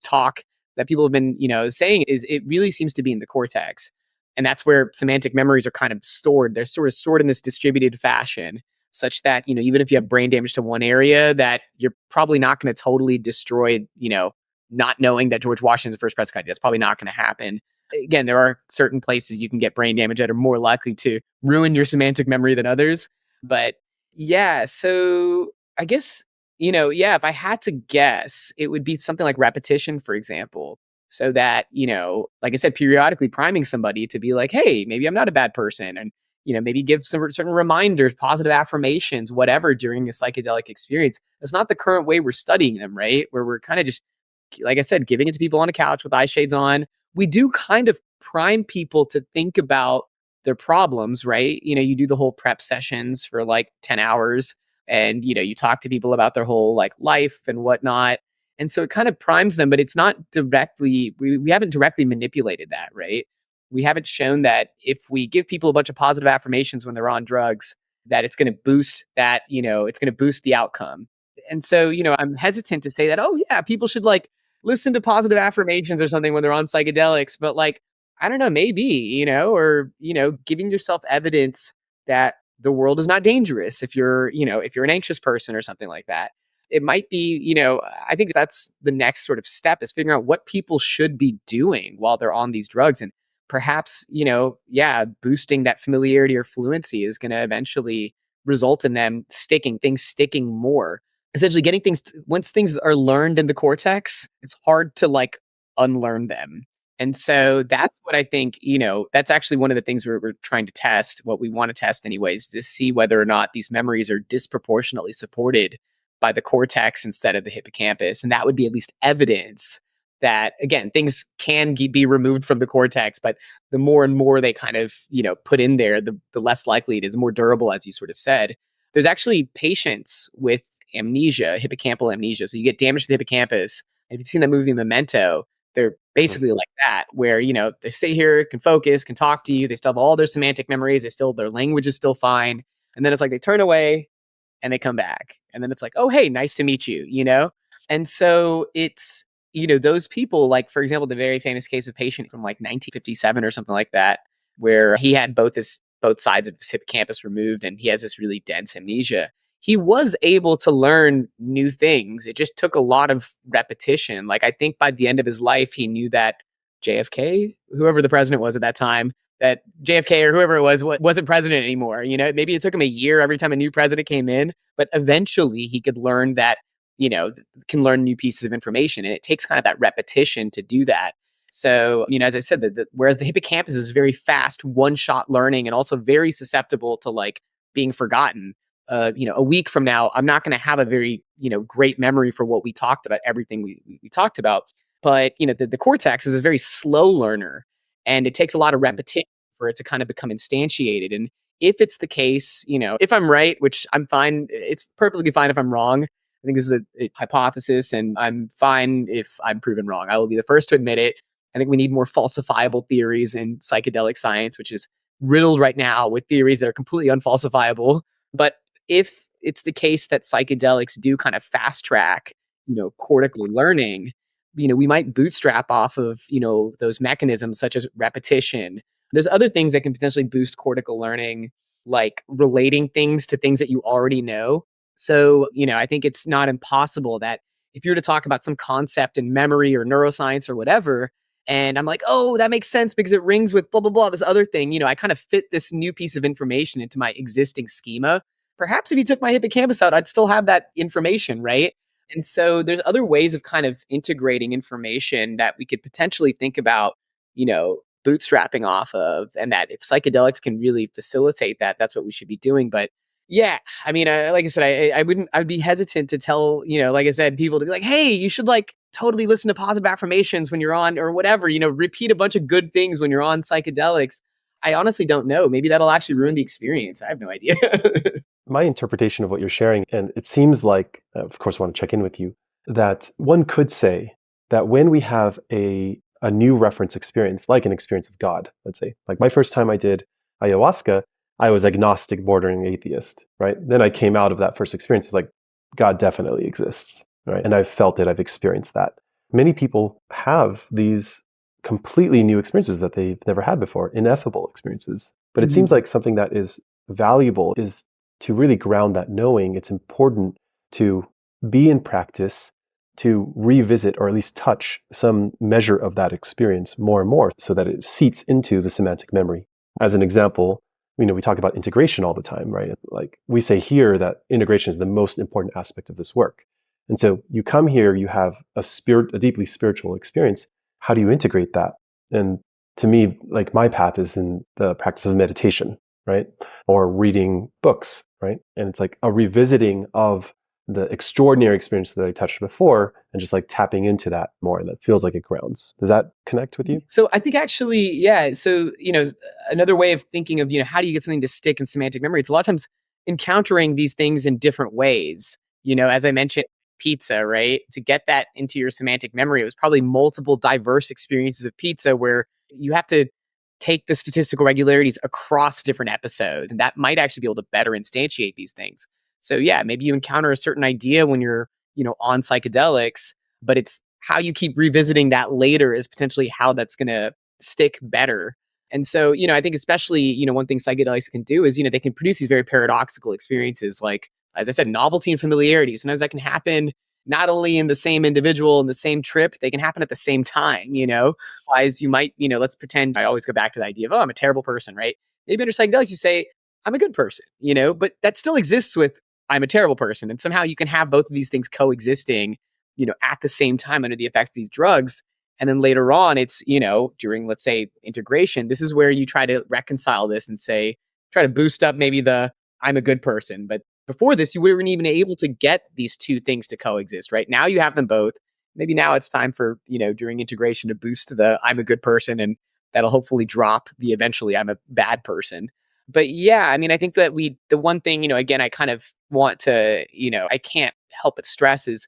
talk that people have been, saying is it really seems to be in the cortex. And that's where semantic memories are kind of stored. They're sort of stored in this distributed fashion, such that, even if you have brain damage to one area, that you're probably not going to totally destroy, not knowing that George Washington's the first president. That's probably not going to happen. Again, there are certain places you can get brain damage that are more likely to ruin your semantic memory than others. But yeah, so I guess, if I had to guess, it would be something like repetition, for example. So that, like I said, periodically priming somebody to be like, hey, maybe I'm not a bad person. And, maybe give some certain reminders, positive affirmations, whatever during a psychedelic experience. That's not the current way we're studying them, right? Where we're kind of just, like I said, giving it to people on a couch with eye shades on. We do kind of prime people to think about their problems, right? You do the whole prep sessions for like 10 hours and, you talk to people about their whole like life and whatnot. And so it kind of primes them, but it's not directly, we haven't directly manipulated that, right? We haven't shown that if we give people a bunch of positive affirmations when they're on drugs, that it's going to boost that, it's going to boost the outcome. And so, I'm hesitant to say that, oh yeah, people should like listen to positive affirmations or something when they're on psychedelics, but like, I don't know, maybe, or, giving yourself evidence that the world is not dangerous if you're an anxious person or something like that. It might be, I think that's the next sort of step is figuring out what people should be doing while they're on these drugs. And perhaps, boosting that familiarity or fluency is going to eventually result in them sticking more. Essentially getting things, once things are learned in the cortex, it's hard to like unlearn them. And so that's what I think, that's actually one of the things we're trying to test, what we want to test anyways, to see whether or not these memories are disproportionately supported by the cortex instead of the hippocampus. And that would be at least evidence that, again, things can be removed from the cortex, but the more and more they kind of, put in there, the less likely it is, more durable, as you sort of said. There's actually patients with amnesia, hippocampal amnesia. So you get damage to the hippocampus. And if you've seen that movie Memento, they're basically like that, where, they sit here, can focus, can talk to you. They still have all their semantic memories. Their language is still fine. And then it's like they turn away and they come back. And then it's like, oh, hey, nice to meet you, And so it's, those people, like, for example, the very famous case of patient from like 1957 or something like that, where he had both sides of his hippocampus removed and he has this really dense amnesia. He was able to learn new things. It just took a lot of repetition. Like, I think by the end of his life, he knew that JFK, whoever the president was at that time, that JFK or whoever it was, wasn't president anymore. Maybe it took him a year every time a new president came in, but eventually he could learn that, can learn new pieces of information. And it takes kind of that repetition to do that. So, as I said, whereas the hippocampus is very fast, one-shot learning and also very susceptible to like being forgotten. A week from now, I'm not going to have a very, great memory for what we talked about, everything we talked about. But, the cortex is a very slow learner and it takes a lot of repetition for it to kind of become instantiated. And if it's the case, if I'm right, which I'm fine, it's perfectly fine if I'm wrong. I think this is a hypothesis and I'm fine if I'm proven wrong. I will be the first to admit it. I think we need more falsifiable theories in psychedelic science, which is riddled right now with theories that are completely unfalsifiable. But if it's the case that psychedelics do kind of fast track, cortical learning, we might bootstrap off of, those mechanisms such as repetition. There's other things that can potentially boost cortical learning, like relating things to things that you already know. So, I think it's not impossible that if you were to talk about some concept in memory or neuroscience or whatever, and I'm like, oh, that makes sense because it rings with blah, blah, blah, this other thing, I kind of fit this new piece of information into my existing schema. Perhaps if you took my hippocampus out, I'd still have that information, right? And so there's other ways of kind of integrating information that we could potentially think about, bootstrapping off of, and that if psychedelics can really facilitate that, that's what we should be doing. But Yeah. I mean, like I said, I'd be hesitant to tell, like I said, people to be like, hey, you should like totally listen to positive affirmations when you're on or whatever, repeat a bunch of good things when you're on psychedelics. I honestly don't know. Maybe that'll actually ruin the experience. I have no idea. My interpretation of what you're sharing, and it seems like, of course, I want to check in with you, that one could say that when we have a new reference experience, like an experience of God, let's say, like my first time I did ayahuasca, I was agnostic, bordering atheist, right? Then I came out of that first experience, it's like, God definitely exists, right? And I've felt it, I've experienced that. Many people have these completely new experiences that they've never had before, ineffable experiences. But it seems like something that is valuable is to really ground that knowing. It's important to be in practice, to revisit or at least touch some measure of that experience more and more so that it seeps into the semantic memory. As an example, we talk about integration all the time, right? Like we say here that integration is the most important aspect of this work. And so you come here, you have a deeply spiritual experience. How do you integrate that? And to me, like my path is in the practice of meditation, right? Or reading books, right? And it's like a revisiting of the extraordinary experience that I touched before and just like tapping into that more. That feels like it grounds. Does that connect with you? So I think actually, yeah. So, another way of thinking of, how do you get something to stick in semantic memory? It's a lot of times encountering these things in different ways. As I mentioned, pizza, right? To get that into your semantic memory, it was probably multiple diverse experiences of pizza where you have to take the statistical regularities across different episodes. And that might actually be able to better instantiate these things. So yeah, maybe you encounter a certain idea when you're, on psychedelics, but it's how you keep revisiting that later is potentially how that's going to stick better. And so, I think especially, one thing psychedelics can do is, they can produce these very paradoxical experiences, like, as I said, novelty and familiarity. Sometimes that can happen not only in the same individual in the same trip, they can happen at the same time, Otherwise you might, let's pretend, I always go back to the idea of, oh, I'm a terrible person, right? Maybe under psychedelics, you say, I'm a good person, but that still exists with I'm a terrible person. And somehow you can have both of these things coexisting, at the same time under the effects of these drugs. And then later on, it's, during, let's say, integration, this is where you try to reconcile this and say, try to boost up maybe the I'm a good person. But before this, you weren't even able to get these two things to coexist, right? Now you have them both. Maybe now it's time for, during integration to boost the I'm a good person, and that'll hopefully drop the eventually I'm a bad person. But yeah, I mean, I think that the one thing, again, I kind of want to, I can't help but stress is,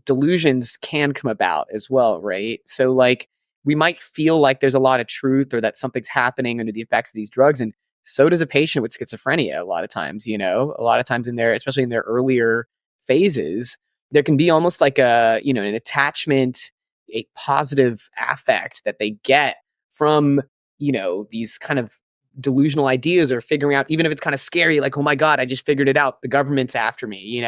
delusions can come about as well, right? So like we might feel like there's a lot of truth or that something's happening under the effects of these drugs. And so does a patient with schizophrenia a lot of times, a lot of times in their, especially in their earlier phases, there can be almost like an attachment, a positive affect that they get from, these kind of delusional ideas or figuring out, even if it's kind of scary, like, oh my God, I just figured it out. The government's after me,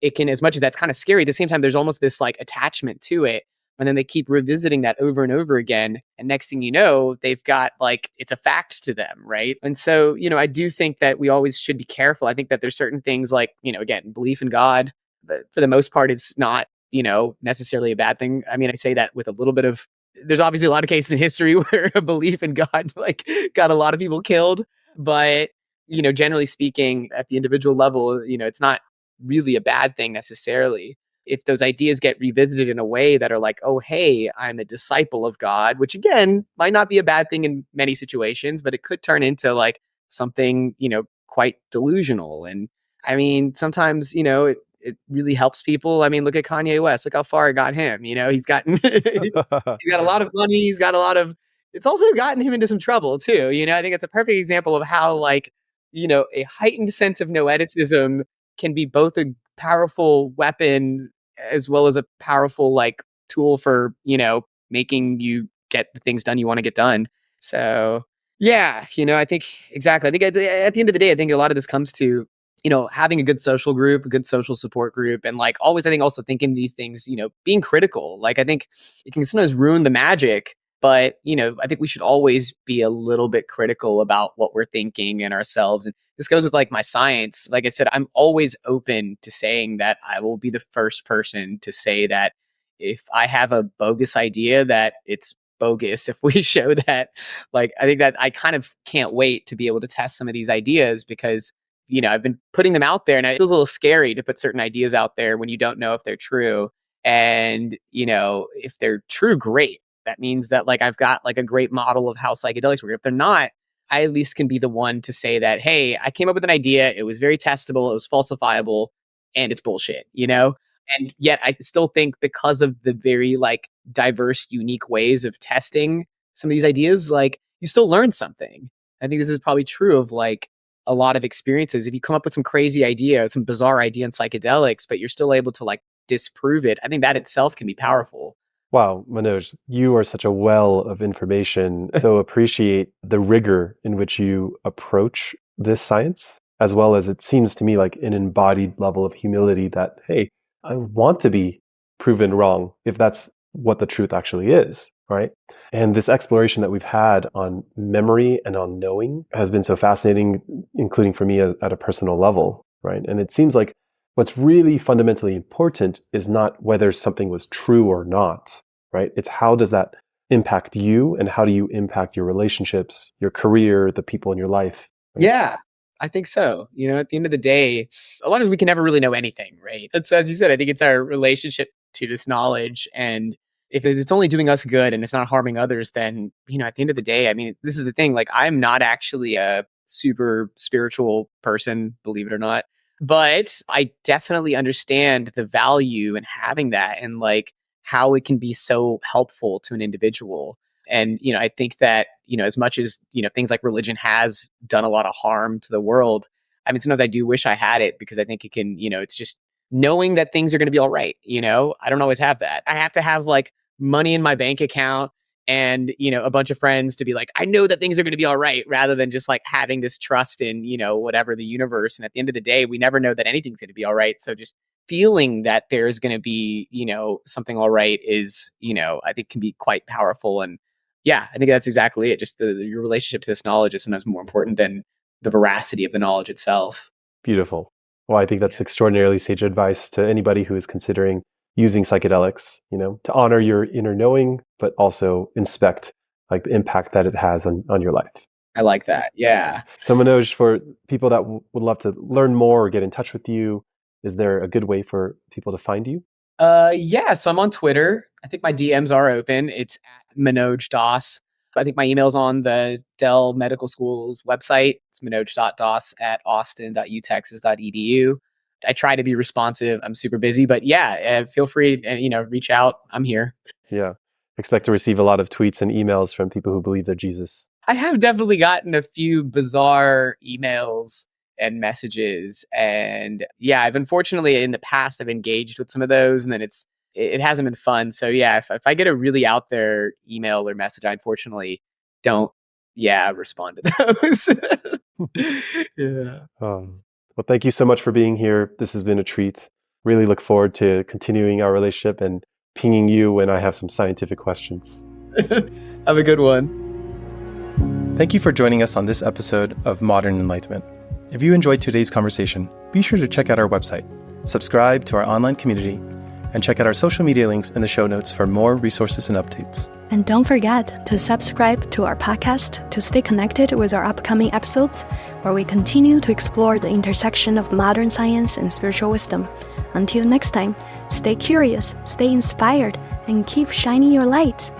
It can, as much as that's kind of scary, at the same time, there's almost this like attachment to it. And then they keep revisiting that over and over again. And next thing you know, they've got like, it's a fact to them, right? And so, I do think that we always should be careful. I think that there's certain things like, again, belief in God, but for the most part, it's not, necessarily a bad thing. I mean, I say that with a little bit of, there's obviously a lot of cases in history where a belief in God like got a lot of people killed. But, generally speaking, at the individual level, it's not really a bad thing necessarily. If those ideas get revisited in a way that are like, oh, hey, I'm a disciple of God, which again, might not be a bad thing in many situations, but it could turn into like something, quite delusional. And I mean, sometimes, it really helps people. I mean, look at Kanye West. Look how far it got him. He's gotten he's got a lot of money. He's got a lot of. It's also gotten him into some trouble too. I think it's a perfect example of how like a heightened sense of noeticism can be both a powerful weapon as well as a powerful like tool for making you get the things done you want to get done. So yeah, I think exactly. I think at the end of the day, I think a lot of this comes to having a good social group, a good social support group. And like always, I think also thinking these things, being critical. Like I think it can sometimes ruin the magic, but I think we should always be a little bit critical about what we're thinking and ourselves. And this goes with like my science. Like I said, I'm always open to saying that I will be the first person to say that if I have a bogus idea, that it's bogus. If we show that, like, I think that I kind of can't wait to be able to test some of these ideas because if I've been putting them out there, and it feels a little scary to put certain ideas out there when you don't know if they're true. And, if they're true, great. That means that like I've got like a great model of how psychedelics work. If they're not, I at least can be the one to say that, hey, I came up with an idea. It was very testable. It was falsifiable, and it's bullshit, And yet I still think because of the very like diverse, unique ways of testing some of these ideas, like you still learn something. I think this is probably true of like a lot of experiences. If you come up with some crazy idea, some bizarre idea in psychedelics, but you're still able to like disprove it, I think that itself can be powerful. Wow, Manoj, you are such a well of information. So appreciate the rigor in which you approach this science, as well as it seems to me like an embodied level of humility that, hey, I want to be proven wrong if that's what the truth actually is, right? And this exploration that we've had on memory and on knowing has been so fascinating, including for me at a personal level, right? And it seems like what's really fundamentally important is not whether something was true or not, right? It's how does that impact you and how do you impact your relationships, your career, the people in your life? Right? Yeah, I think so. At the end of the day, a lot of we can never really know anything, right? It's, as you said, I think it's our relationship to this knowledge. And if it's only doing us good and it's not harming others, then, at the end of the day, I mean, this is the thing, like I'm not actually a super spiritual person, believe it or not. But I definitely understand the value in having that and like how it can be so helpful to an individual. And, I think that, as much as, things like religion has done a lot of harm to the world, I mean, sometimes I do wish I had it because I think it can, it's just knowing that things are going to be all right. I don't always have that. I have to have like money in my bank account and, a bunch of friends to be like, I know that things are going to be all right, rather than just like having this trust in, whatever the universe. And at the end of the day, we never know that anything's going to be all right. So just feeling that there's going to be, something all right is, I think can be quite powerful. And yeah, I think that's exactly it. Just your relationship to this knowledge is sometimes more important than the veracity of the knowledge itself. Beautiful. Well, I think that's extraordinarily sage advice to anybody who is considering using psychedelics, to honor your inner knowing, but also inspect like the impact that it has on your life. I like that. Yeah. So Manoj, for people that would love to learn more or get in touch with you, is there a good way for people to find you? Yeah. So I'm on Twitter. I think my DMs are open. It's at Manoj Doss. I think my email's on the Dell Medical School's website. It's manoj.doss@austin.utexas.edu. I try to be responsive. I'm super busy, but yeah, feel free and, reach out. I'm here. Yeah. Expect to receive a lot of tweets and emails from people who believe they're Jesus. I have definitely gotten a few bizarre emails and messages. And yeah, I've unfortunately in the past I've engaged with some of those, and then it hasn't been fun. So yeah, if I get a really out there email or message, I unfortunately don't respond to those. Yeah. Well, thank you so much for being here. This has been a treat. Really look forward to continuing our relationship and pinging you when I have some scientific questions. Have a good one. Thank you for joining us on this episode of Modern Enlightenment. If you enjoyed today's conversation, be sure to check out our website, subscribe to our online community, and check out our social media links in the show notes for more resources and updates. And don't forget to subscribe to our podcast to stay connected with our upcoming episodes, where we continue to explore the intersection of modern science and spiritual wisdom. Until next time, stay curious, stay inspired, and keep shining your light.